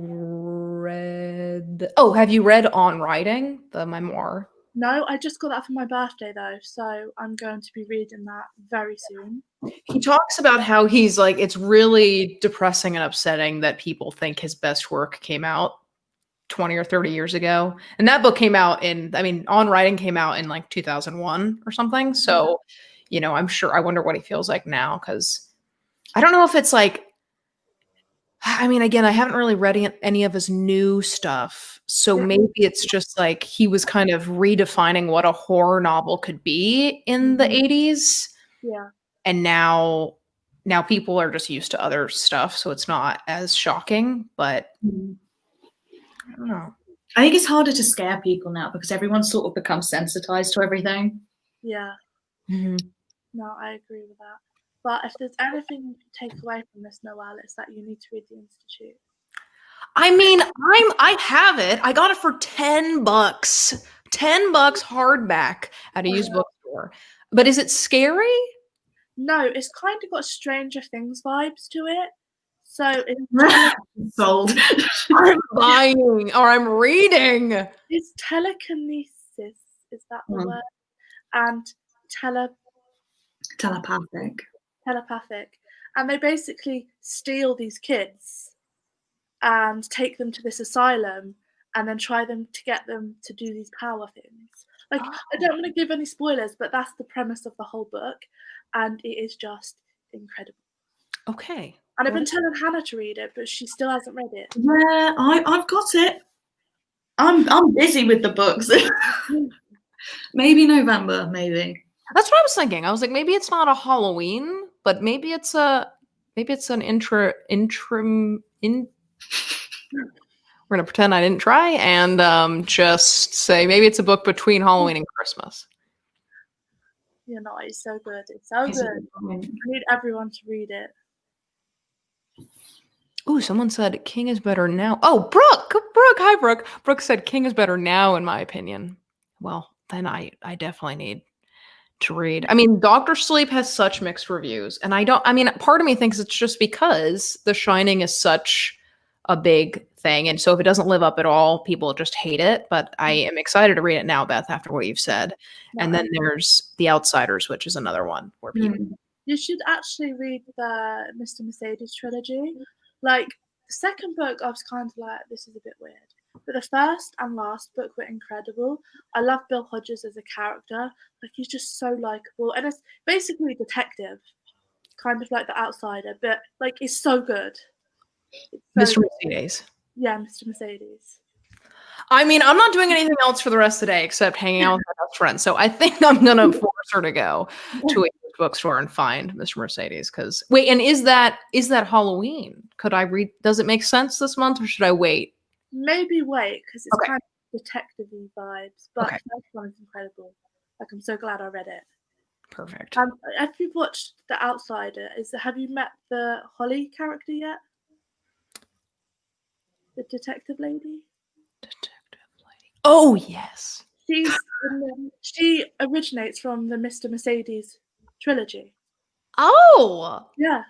read On Writing, the memoir? No, I just got that for my birthday though, so I'm going to be reading that very soon. He talks about how he's like, it's really depressing and upsetting that people think his best work came out 20 or 30 years ago. And that book came out On Writing came out in like 2001 or something. So, I'm sure, I wonder what he feels like now, because I don't know if it's like, again, I haven't really read any of his new stuff. So maybe it's just like he was kind of redefining what a horror novel could be in the 80s. Yeah. And now people are just used to other stuff, so it's not as shocking, but I don't know. I think it's harder to scare people now because everyone's sort of become sensitized to everything. Yeah. Mm-hmm. No, I agree with that. But if there's anything you can take away from this, Noelle, it's that you need to read The Institute. I have it. I got it for $10. $10 hardback at a used bookstore. But is it scary? No, it's kind of got Stranger Things vibes to it. So it's sold. I'm buying or I'm reading. It's telekinesis. Is that the word? And telepathic. And they basically steal these kids and take them to this asylum and then try to get them to do these power things. Like, I don't want to give any spoilers, but that's the premise of the whole book, and it is just incredible. Okay. And I've been telling Hannah to read it, but she still hasn't read it. Yeah, I've got it. I'm busy with the books. Maybe November, maybe. That's what I was thinking. I was like, maybe it's not a Halloween, but maybe it's an interim. We're gonna pretend I didn't try and just say maybe it's a book between Halloween and Christmas. You know, it's so good. It's so good. I need everyone to read it. Ooh, someone said King is better now. Oh, Brooke, hi, Brooke. Brooke said King is better now, in my opinion. Well, then I definitely need to read. Dr. Sleep has such mixed reviews, and part of me thinks it's just because The Shining is such a big thing, and so if it doesn't live up at all, people just hate it. But I am excited to read it now, Beth, after what you've said. And then there's The Outsiders, which is another one where people. You should actually read the Mr. Mercedes trilogy. Like, the second book, I was kind of like, this is a bit weird. But the first and last book were incredible. I love Bill Hodges as a character. Like, he's just so likable. And it's basically a detective, kind of like The Outsider, but, like, it's so good. Mr. Mercedes. Yeah, Mr. Mercedes. I'm not doing anything else for the rest of the day except hanging out with my best friend. So I think I'm going to force her to go to a bookstore and find Mr. Mercedes. Because wait, and is that Halloween? Could I read? Does it make sense this month, or should I wait? Maybe wait, because it's kind of detective-y vibes. But the first one is incredible. Like, I'm so glad I read it. Perfect. Have you watched The Outsider? Have you met the Holly character yet? The detective lady. Oh yes. She originates from the Mr. Mercedes trilogy. Oh. Yeah.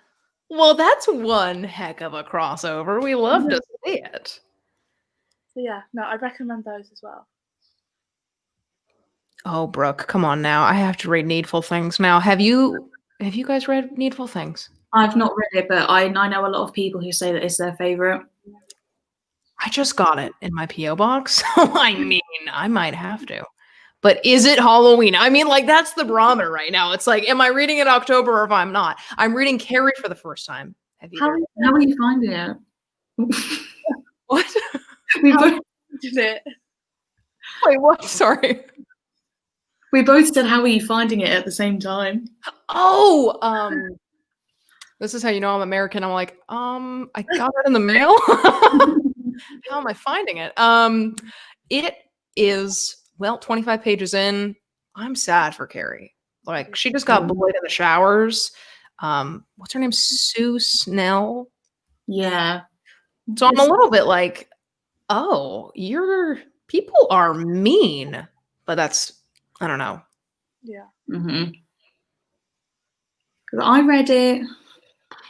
Well, that's one heck of a crossover. We love to see it. So yeah, no, I recommend those as well. Oh, Brooke, come on now. I have to read Needful Things now. Have you guys read Needful Things? I've not read it, but I know a lot of people who say that it's their favorite. I just got it in my P.O. box. So I might have to. But is it Halloween? That's the barometer right now. It's like, am I reading it October or if I'm not? I'm reading Carrie for the first time. How are you finding it? What? We both did it. Wait, what? Sorry. We both said, how are you finding it at the same time? Oh, this is how you know I'm American. I'm like, I got it in the mail. How am I finding it? It is, 25 pages in. I'm sad for Carrie. Like, she just got bullied in the showers. What's her name? Sue Snell. Yeah. So I'm a little bit like, oh, people are mean, but that's, I don't know. Yeah. Mm-hmm. I read it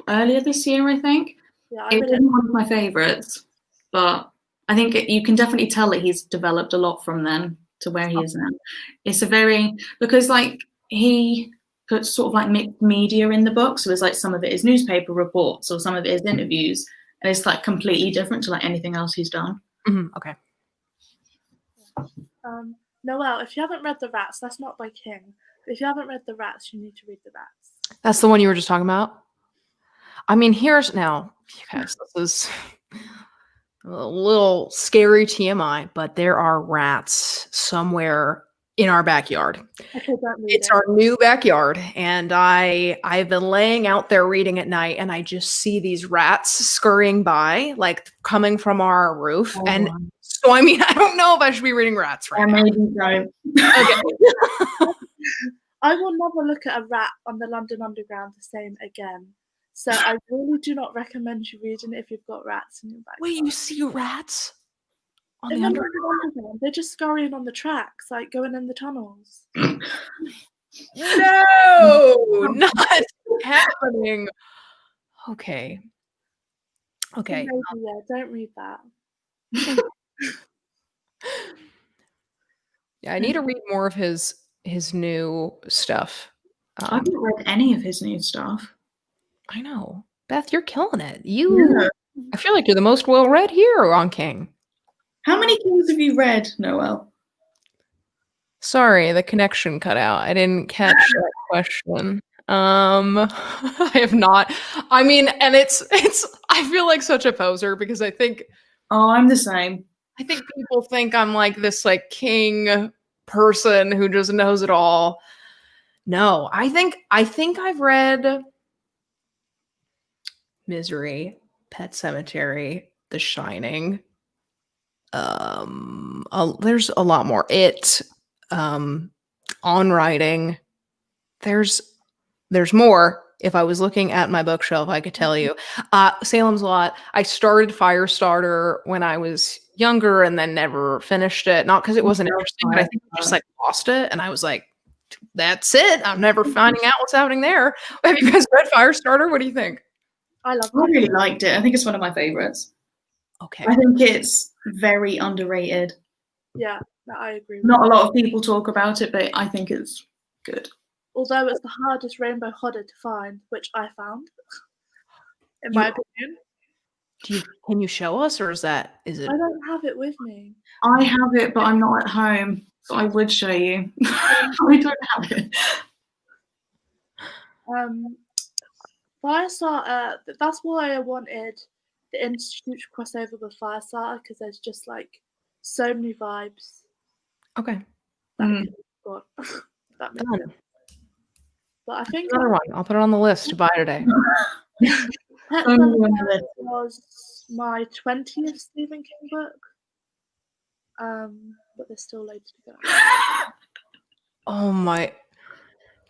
earlier this year, I think. Yeah, It wasn't one of my favorites, but I think you can definitely tell that he's developed a lot from then to where he is now. It's because like he puts sort of like mixed media in the book, so it's like some of it is newspaper reports or some of it is interviews, and it's like completely different to like anything else he's done. Okay. Noelle, if you haven't read The Rats, that's not by King. But if you haven't read The Rats, you need to read The Rats. That's the one you were just talking about? I mean, here's now, you guys, this is a little scary TMI, but there are rats somewhere in our backyard. Okay, don't read It's it. our new backyard, and I've been laying out there reading at night, and I just see these rats scurrying by, like coming from our roof. Oh, and wow. so, I mean, I don't know if I should be reading rats right now. Maybe don't. Okay. I will never look at a rat on the London Underground the same again. So I really do not recommend you reading it if you've got rats in your backyard. Wait, you see rats on In the the underground? London Underground, they're just scurrying on the tracks, like going in the tunnels. No, not happening. Okay. Okay. Maybe, yeah, don't read that. Yeah, I need to read more of his new stuff. I haven't read any of his new stuff. I know. Beth, you're killing it. Yeah. I feel like you're the most well-read here on King. How many Kings have you read, Noelle? Sorry, the connection cut out. I didn't catch that question. I have not. I mean, and it's I feel like such a poser because I think I'm the same. I think people think I'm like this like King person who just knows it all. No, I think I've read Misery, Pet Sematary, The Shining. There's a lot more. On Writing. There's more. If I was looking at my bookshelf, I could tell you. Salem's Lot. I started Firestarter when I was younger and then never finished it. Not because it wasn't interesting, but I think I just like lost it. And I was like, that's it. I'm never finding out what's happening there. Have you guys read Firestarter? What do you think? I really liked it. I think it's one of my favorites. Okay. I think it's very underrated. Yeah, I agree. Not a lot of people talk about it, but I think it's good. Although it's the hardest rainbow hodder to find, which I found, in my opinion. Can you show us, or is it? I don't have it with me. I have it, but I'm not at home, so I would show you. I don't have it. Firestarter. That's why I wanted the Institute to cross over with Firestarter, because there's just like so many vibes. Okay. That makes sense. But I think another one. I'll put it on the list to buy today. Pet Sematary was my 20th Stephen King book. But there's still loads to go. Oh my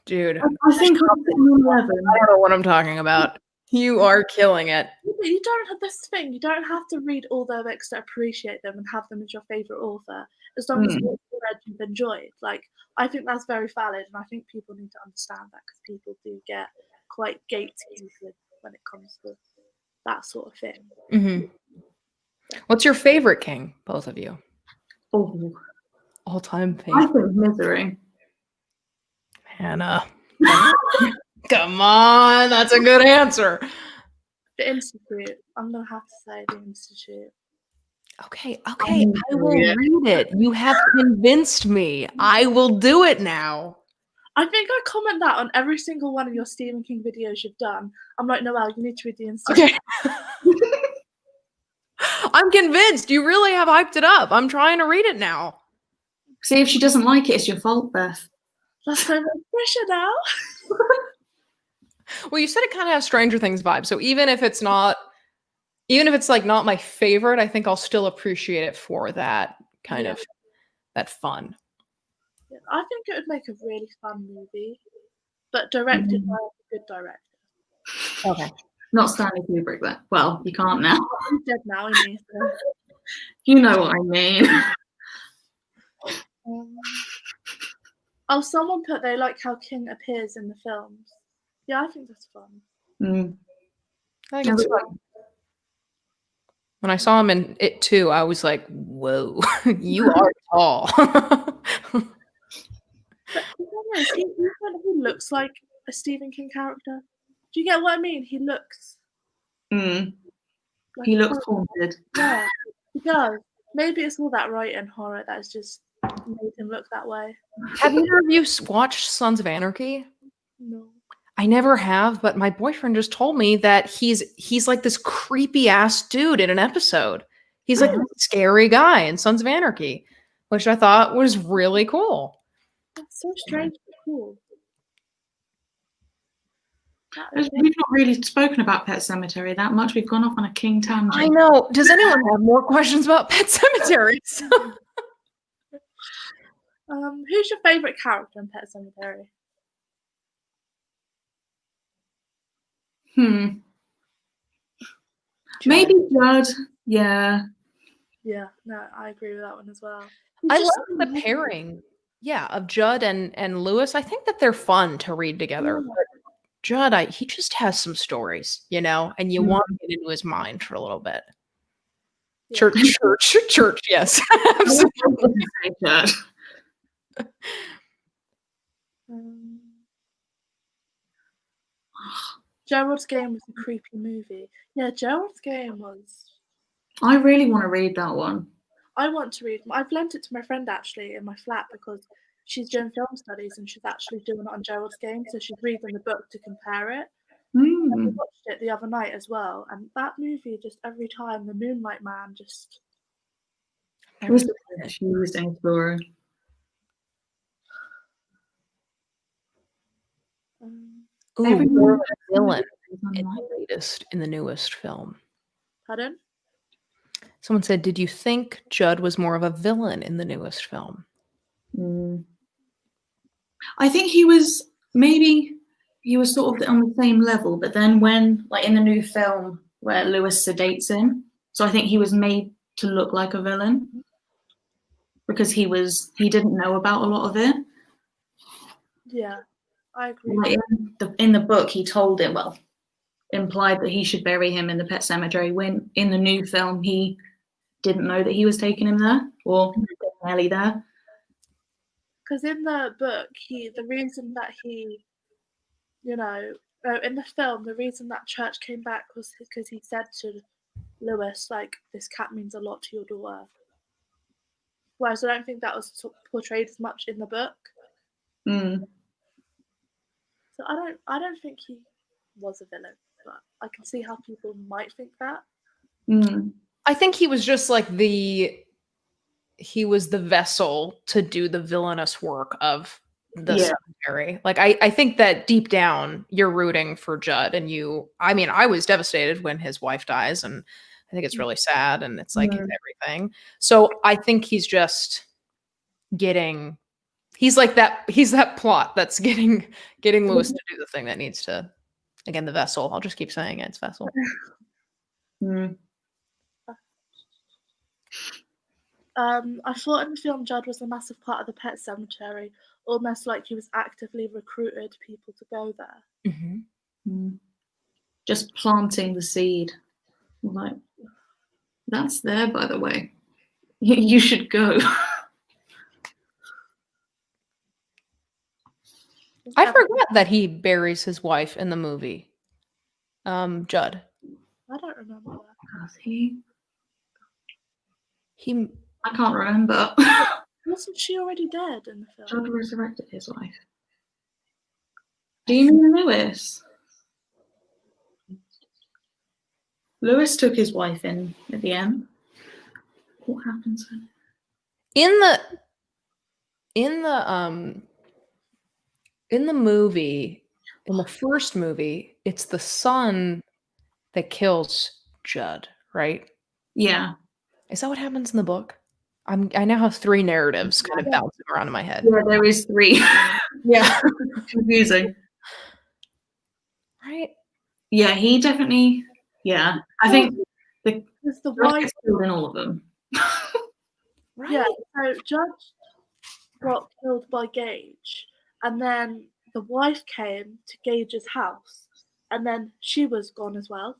dude. I think I'm 11. I don't know what I'm talking about. You are killing it. You don't have this thing. You don't have to read all their books to appreciate them and have them as your favorite author. As long as what you read you've enjoyed. Like, I think that's very valid, and I think people need to understand that because people do get quite gatekeeped when it comes to that sort of thing. Mm-hmm. What's your favorite King, both of you? Oh, all-time favorite. I think Misery. Hannah. Come on, that's a good answer. The Institute. I'm gonna have to say The Institute. Okay, I will read it. You have convinced me. I will do it now. I think I comment that on every single one of your Stephen King videos you've done. I'm like, Noelle, you need to read The Institute. Okay. I'm convinced. You really have hyped it up. I'm trying to read it now. See, if she doesn't like it, it's your fault, Beth. That's so much pressure now. Well, you said it kind of has Stranger Things vibes. So even if it's like not my favorite, I think I'll still appreciate it for that kind of that fun. Yeah, I think it would make a really fun movie, but directed by a good director. Okay. Not Stanley Kubrick, then. Well, you can't now. He's dead now, isn't he? So, You know what I mean. oh, someone put they like how King appears in the films. Yeah, I think that's fun. I think it's fun. When I saw him in it too, I was like, "Whoa, you are tall." But he looks like a Stephen King character. Do you get what I mean? He looks. Like he looks haunted. Yeah, he does. Maybe it's all that writing horror that's just made him look that way. Have either of you watched Sons of Anarchy? No. I never have, but my boyfriend just told me that he's like this creepy ass dude in an episode. He's like a scary guy in Sons of Anarchy, which I thought was really cool. That's so strange but cool. We've not really spoken about Pet Sematary that much. We've gone off on a King tangent. I know. Does anyone have more questions about Pet Cemeteries? Who's your favorite character in Pet Sematary? Maybe Judd. Yeah. Yeah, no, I agree with that one as well. I love the pairing, of Judd and Lewis. I think that they're fun to read together. Yeah. But Judd, he just has some stories, and you want to get into his mind for a little bit. Yeah. Church, yes. Gerald's Game was a creepy movie. Yeah, Gerald's Game was. I really want to read that one. I want to read. I've lent it to my friend actually in my flat because she's doing film studies and she's actually doing it on Gerald's Game, so she's reading the book to compare it. And we watched it the other night as well, and that movie just every time the Moonlight Man just. It was a confusing story. More of a villain in the newest film. Pardon? Someone said, "Did you think Judd was more of a villain in the newest film?" I think he was sort of on the same level, but then when, like in the new film where Lewis sedates him, so I think he was made to look like a villain because he didn't know about a lot of it. Yeah, I agree. Like in the book, he told him, implied that he should bury him in the Pet Cemetery. When in the new film, he didn't know that he was taking him there, or barely there. Because in the book, the reason that he, in the film, the reason that Church came back was because he said to Lewis, like, this cat means a lot to your daughter. Whereas I don't think that was portrayed as much in the book. So I don't think he was a villain, but I can see how people might think that. I think he was just like he was the vessel to do the villainous work of the cemetery. Like I think that deep down you're rooting for Judd, and I was devastated when his wife dies, and I think it's really sad, and it's like everything. So I think he's just he's that plot that's getting Lewis to do the thing that needs to, again, the vessel. I'll just keep saying it, it's vessel. I thought in the film Judd was a massive part of the Pet Cemetery, almost like he was actively recruited people to go there. Just planting the seed. Like, that's there, by the way. You should go. I forgot that he buries his wife in the movie. Judd. I don't remember that. Does he? He. I can't remember. Wasn't she already dead in the film? Judd resurrected his wife. Do you mean Lewis? Lewis took his wife in at the end. What happens then? In the movie, in the first movie, it's the son that kills Judd, right? Yeah. Is that what happens in the book? I now have 3 narratives kind of bouncing around in my head. Yeah, there is 3. Yeah. Confusing. Right. Yeah, he definitely. Yeah, I think the Because the Judge wife, gets killed in all of them. Right? yeah, so Judge got killed by Gage, and then the wife came to Gage's house, and then she was gone as well.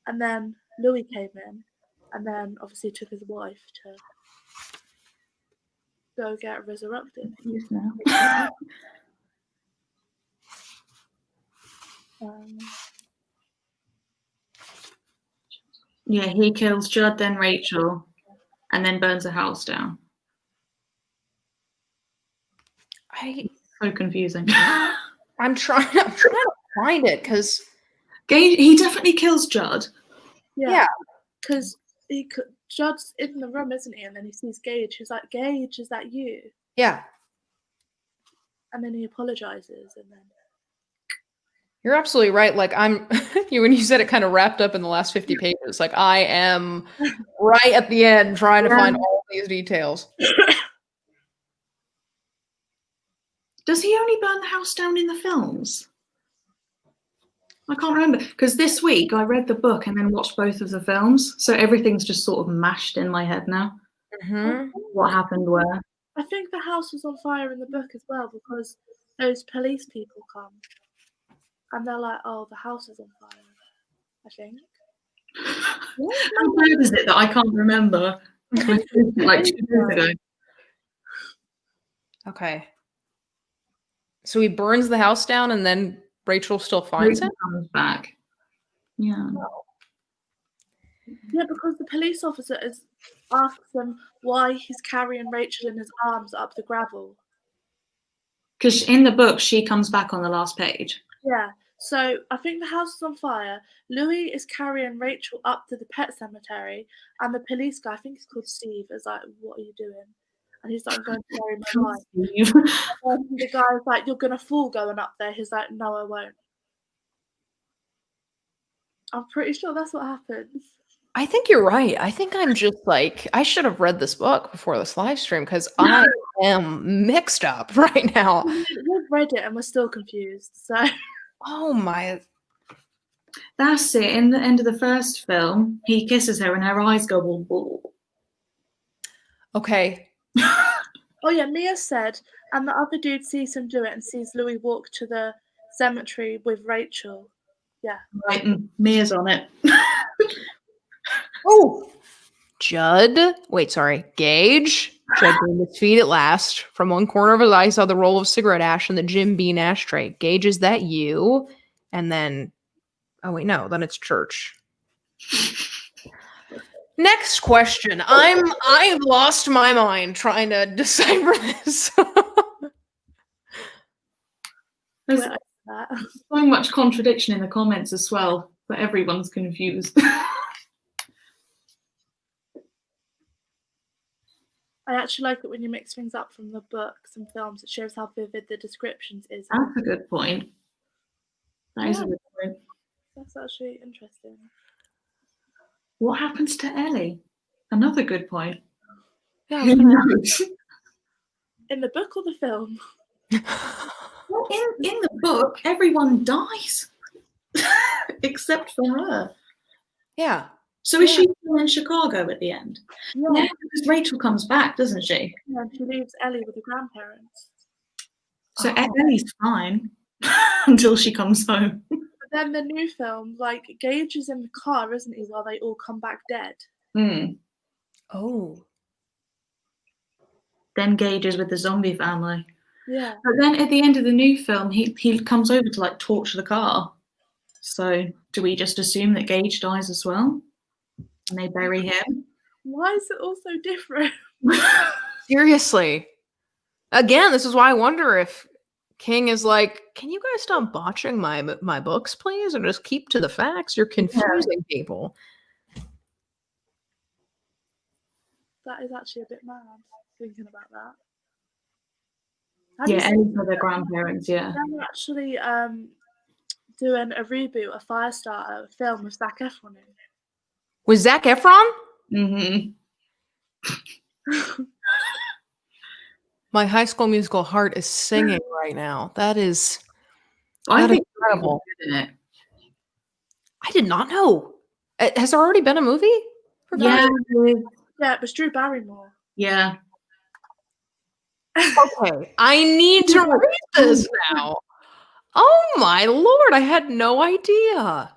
And then Louis came in, and then obviously took his wife to go get resurrected. Confused now. Yeah, he kills Judd, then Rachel, and then burns the house down. So confusing. I'm trying to find it because Gage, he definitely kills Judd. Yeah, because Judd's in the room, isn't he? And then he sees Gage. He's like, "Gage, is that you?" yeah, And then he apologizes, and then you're absolutely right. Like I'm, when you said it, kind of wrapped up in the last 50 pages. Like I am right at the end trying to find all these details. Does he only burn the house down in the films? I can't remember, because this week I read the book and then watched both of the films, so everything's just sort of mashed in my head now. What happened where? I think the house was on fire in the book as well, because those police people come and they're like, "Oh, the house is on fire." I think. How bad is it that I can't remember? Like 2 years ago. Okay. So he burns the house down and then Rachel still finds him? Comes back. Yeah. Yeah, because the police officer asks him why he's carrying Rachel in his arms up the gravel. Because in the book, she comes back on the last page. Yeah. So I think the house is on fire. Louis is carrying Rachel up to the pet cemetery, and the police guy, I think he's called Steve, is like, "What are you doing?" And he's like, "I'm going to carry my wife." And the guy's like, "You're gonna fall going up there." He's like, "No, I won't." I'm pretty sure that's what happens. I think you're right. I think I'm just like, I should have read this book before this live stream because I am mixed up right now. We've read it and we're still confused. So, oh my. That's it. In the end of the first film, he kisses her and her eyes go wall wall. Okay. Oh yeah, Mia said, and the other dude sees him do it and sees Louis walk to the cemetery with Rachel. Yeah. Right, and Mia's on it. Oh, Gage. Judd burned his feet at last. From one corner of his eye saw the roll of cigarette ash in the Jim Beam ashtray. Gage, is that you? And then, oh wait, no, then it's Church. Next question. I've lost my mind trying to decipher this. There's so much contradiction in the comments as well, but everyone's confused. I actually like it when you mix things up from the books and films. It shows how vivid the descriptions is. That's a good point. That is a good point. That's actually interesting. What happens to Ellie? Another good point. Yeah, who knows? In the book or the film? Well, in the book, everyone dies except for her. Yeah. So is she still in Chicago at the end? Yeah, because Rachel comes back, doesn't she? Yeah, and she leaves Ellie with the grandparents. So Ellie's fine until she comes home. But then the new film, like Gage is in the car, isn't he? While they all come back dead. Oh. Then Gage is with the zombie family. Yeah. But then at the end of the new film, he comes over to like torch the car. So do we just assume that Gage dies as well? And they bury him? Why is it all so different? Seriously. Again, this is why I wonder if King is like, can you guys stop botching my books, please? And just keep to the facts. You're confusing people. That is actually a bit mad, thinking about that. And for their grandparents, yeah. They're actually doing a reboot, a Firestarter film with Zac Efron in. Was Zac Efron? Mm-hmm. My High School Musical heart is singing right now. That is I think incredible. isn't it? I did not know. Has there already been a movie for Yeah, Valiant? Yeah, it was Drew Barrymore. yeah. Okay, I need to read this now. Oh my lord, I had no idea.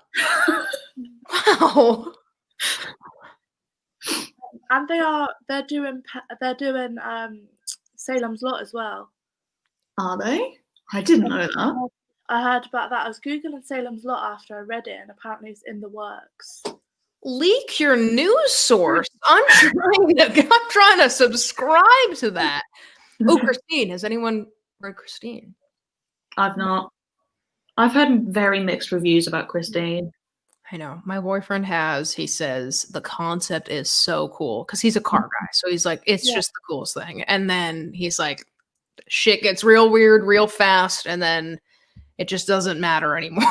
Wow. And they're doing Salem's Lot as well. Are they? I didn't know that. I heard about that. I was googling Salem's Lot after I read it, and apparently it's in the works. Leak your news source. I'm trying to subscribe to that. Oh, Christine. Has anyone read Christine? I've not. I've heard very mixed reviews about Christine. I know. My boyfriend has. He says the concept is so cool because he's a car guy. So he's like, it's just the coolest thing. And then he's like, shit gets real weird, real fast. And then it just doesn't matter anymore.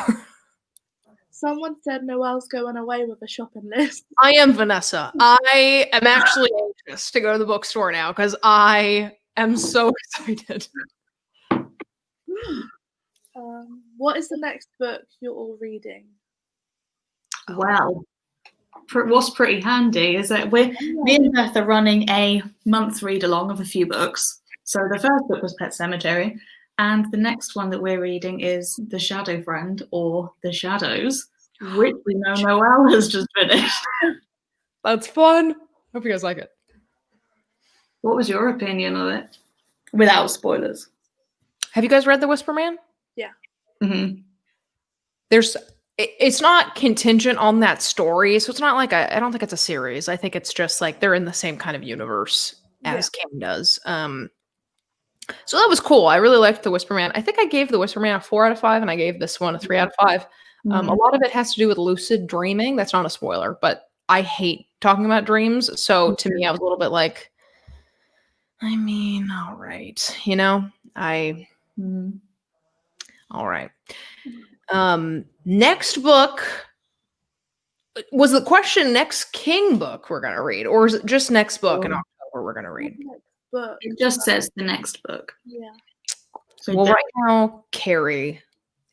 Someone said Noelle's going away with a shopping list. I am Vanessa. I am actually anxious to go to the bookstore now because I am so excited. What is the next book you're all reading? Well, what's pretty handy is that me and Beth are running a month read along of a few books. So the first book was Pet Sematary, and the next one that we're reading is The Shadow Friend, or The Shadows, which we know Noelle has just finished. That's fun. Hope you guys like it. What was your opinion of it? Without spoilers. Have you guys read The Whisper Man? Yeah. Mm-hmm. It's not contingent on that story, so it's not like I don't think it's a series. I think it's just like they're in the same kind of universe as King does. So that was cool. I really liked The Whisper Man. I think I gave The Whisper Man a 4 out of 5, and I gave this one a 3 out of 5. A lot of it has to do with lucid dreaming. That's not a spoiler, but I hate talking about dreams. So to me, I was a little bit like, I mean, all right, all right. Next book, was the question next King book we're gonna read, or is it just next book in October we're gonna read? Book. It just says the next book. Yeah. So well, right now, Carrie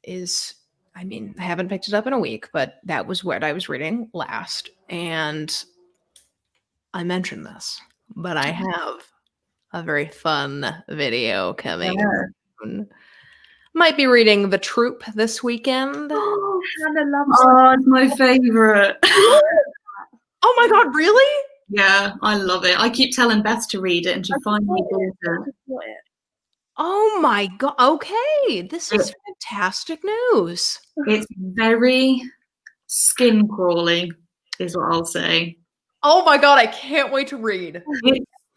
is, I mean, I haven't picked it up in a week, but that was what I was reading last. And I mentioned this, but I have a very fun video coming soon. Might be reading The Troop this weekend. Hannah loves it's my favorite. Oh my god, really? Yeah, I love it. I keep telling Beth to read it, and she finally did it. Oh my god. Okay, this is fantastic news. It's very skin crawling, is what I'll say. Oh my god, I can't wait to read.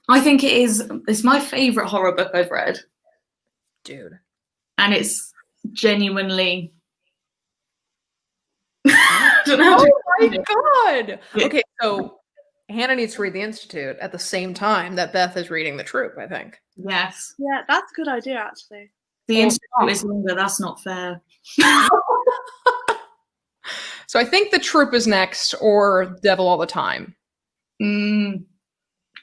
I think it's my favorite horror book I've read. Dude. And it's genuinely oh my god. Okay, so Hannah needs to read The Institute at the same time that Beth is reading The Troop, I think. Yes. Yeah, that's a good idea, actually. The Institute is longer. That's not fair. So I think The Troop is next, or Devil All the Time. Mm.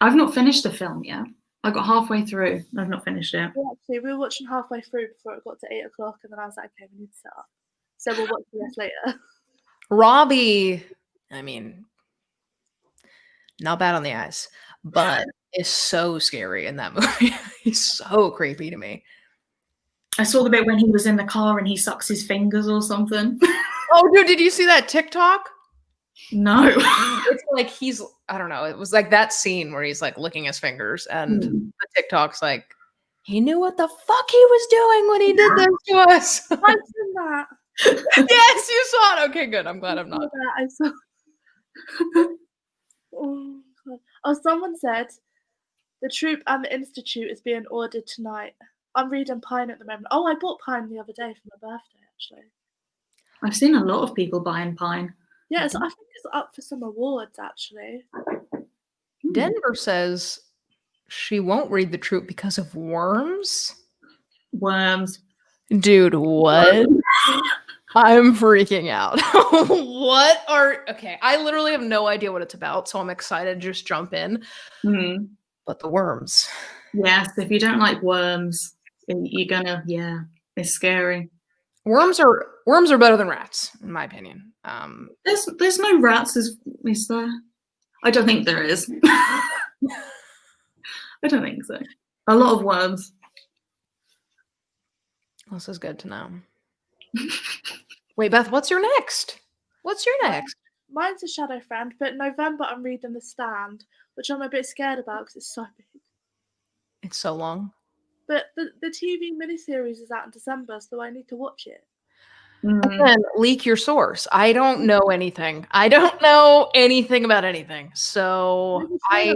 I've not finished the film yet. I got halfway through. I've not finished it. Yeah, actually, we were watching halfway through before it got to 8 o'clock, and then I was like, okay, we need to set up. So we'll watch this later. Robbie, I mean, not bad on the eyes, but is so scary in that movie. He's so creepy to me. I saw the bit when he was in the car and he sucks his fingers or something. Oh, dude, did you see that TikTok? No. It's like I don't know. It was like that scene where he's like licking his fingers, and the TikTok's like, he knew what the fuck he was doing when he did this to us. I've seen that. Yes, you saw it. Okay, good. I'm glad I'm not. I saw. Oh, God. Oh, someone said The Troop and The Institute is being ordered tonight. I'm reading Pine at the moment. Oh, I bought Pine the other day for my birthday, actually. I've seen a lot of people buying Pine. Yeah, I think it's up for some awards, actually. Denver says she won't read The Troop because of worms. Worms. Dude, what? I'm freaking out. Okay, I literally have no idea what it's about, so I'm excited to just jump in. But the worms. Yes, if you don't like worms, you're gonna, it's scary. Worms are better than rats, in my opinion. There's no rats, is there? I don't think there is. I don't think so. A lot of worms. This is good to know. Wait, Beth, what's your next? What's your next? Mine's a Shadow Friend, but in November I'm reading The Stand, which I'm a bit scared about because it's so big. It's so long. But the TV miniseries is out in December, so I need to watch it. Again, leak your source. I don't know anything. I don't know anything about anything. So I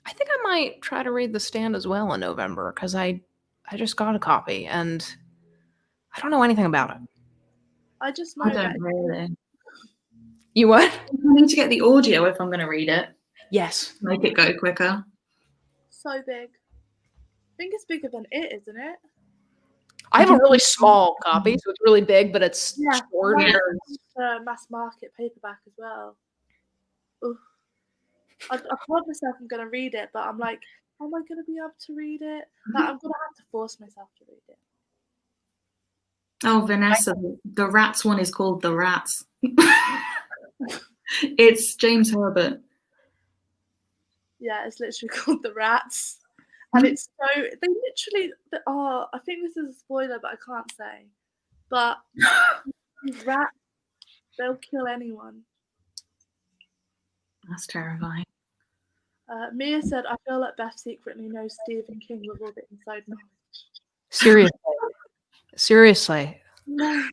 think I might try to read The Stand as well in November because I just got a copy and I don't know anything about it. I just know I don't really. You what? I need to get the audio if I'm going to read it. Yes. Make it go quicker. So big. I think it's bigger than it, isn't it? I have a really small copy, so it's really big, but it's short. Mass market paperback as well. Oof. I told myself I'm going to read it, but I'm like, how am I going to be able to read it? Like, I'm going to have to force myself to read it. Oh, Vanessa, the Rats one is called The Rats. It's James Herbert. Yeah, it's literally called The Rats. And it's so, they literally, I think this is a spoiler, but I can't say. But these rats, they'll kill anyone. That's terrifying. Mia said, I feel like Beth secretly knows Stephen King with all the inside knowledge. Seriously. No.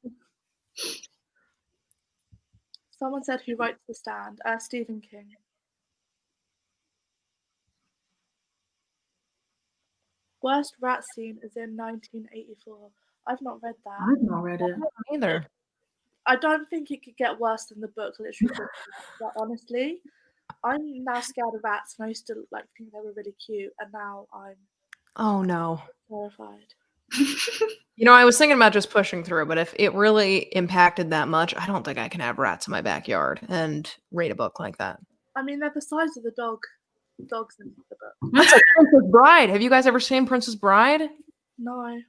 Someone said, who writes The Stand? Stephen King. Worst rat scene is in 1984. I've not read that. I've not read it either. I don't think it could get worse than the book, literally. But honestly, I'm now scared of rats, and I used to think they were really cute, and now I'm terrified. I was thinking about just pushing through, but if it really impacted that much, I don't think I can have rats in my backyard and read a book like that. I mean, they're the size of the dogs in the book. That's like Princess Bride. Have you guys ever seen Princess Bride? No.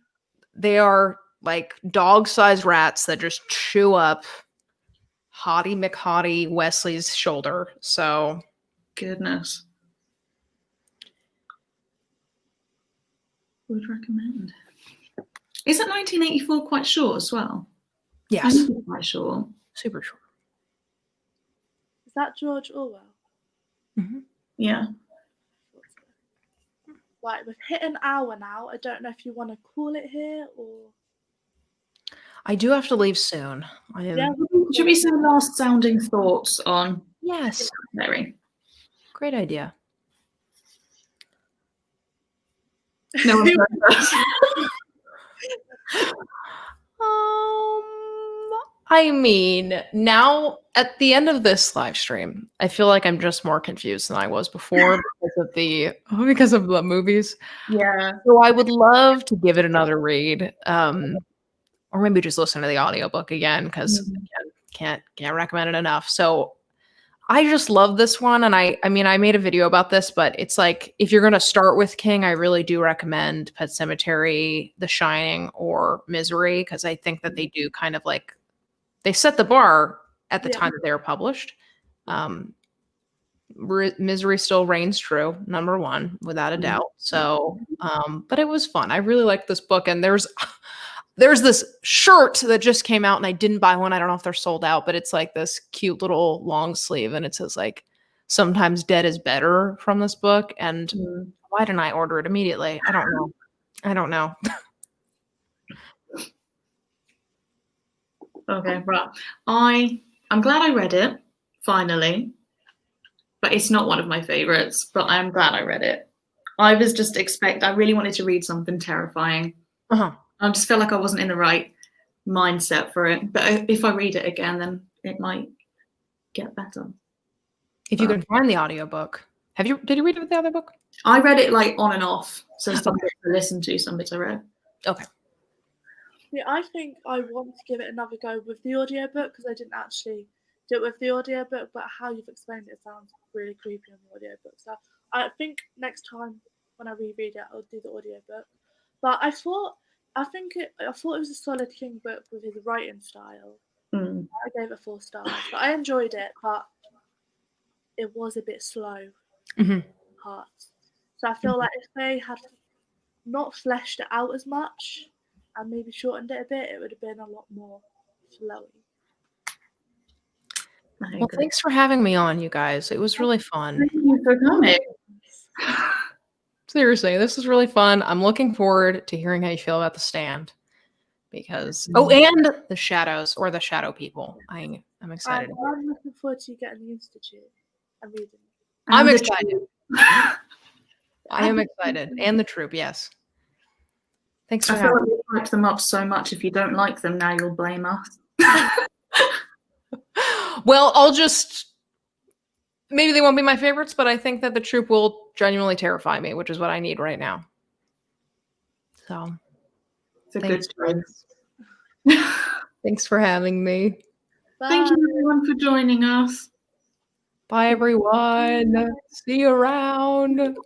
They are like dog-sized rats that just chew up Hottie McHottie Wesley's shoulder. So, goodness. Would recommend. Isn't 1984 quite short as well? Yes. Quite short. Super short. Is that George Orwell? Mm-hmm. Yeah. Right, we've hit an hour now. I don't know if you want to call it here or... I do have to leave soon. Should we say last sounding thoughts on? Yes. Mary. Great idea. No one I mean, now at the end of this live stream, I feel like I'm just more confused than I was before because of the movies. Yeah. So I would love to give it another read. Or maybe just listen to the audiobook again because can't recommend it enough. So I just love this one. And I mean, I made a video about this, but it's like, if you're going to start with King, I really do recommend Pet Sematary, The Shining, or Misery, because I think that they do kind of like, they set the bar at the time that they were published. Misery still reigns true, number one, without a doubt. So, but it was fun. I really liked this book. And there's this shirt that just came out and I didn't buy one. I don't know if they're sold out, but it's like this cute little long sleeve and it says like, sometimes dead is better from this book. And why didn't I order it immediately? I don't know. Okay, right. I'm glad I read it, finally. But it's not one of my favorites, but I'm glad I read it. I really wanted to read something terrifying. Uh-huh. I just felt like I wasn't in the right mindset for it. But if I read it again, then it might get better. If you can find the audiobook. Did you read it with the other book? I read it like on and off. So some bits I listened to, some bits I read. Okay. Yeah, I think I want to give it another go with the audiobook because I didn't actually do it with the audiobook, but how you've explained it sounds really creepy on the audiobook. So I think next time when I reread it, I'll do the audiobook. But I thought I thought it was a solid King book with his writing style. Mm. I gave it 4 stars, but I enjoyed it, but it was a bit slow parts. So I feel like if they had not fleshed it out as much and maybe shortened it a bit, it would have been a lot more flowy. Well, thanks for having me on, you guys. It was really fun. Thank you for coming. Seriously, this is really fun. I'm looking forward to hearing how you feel about The Stand. Because and the shadows or the shadow people. I'm excited. I'm looking forward to getting the Institute and reading it. I'm excited. I am excited. And the troop, yes. Thanks for having me. I feel like we hyped them up so much. If you don't like them, now you'll blame us. Well, I'll just maybe they won't be my favorites, but I think that the troop will genuinely terrify me, which is what I need right now. So It's a good choice. Thanks for having me. Bye. Thank you everyone for joining us. Bye everyone. See you around.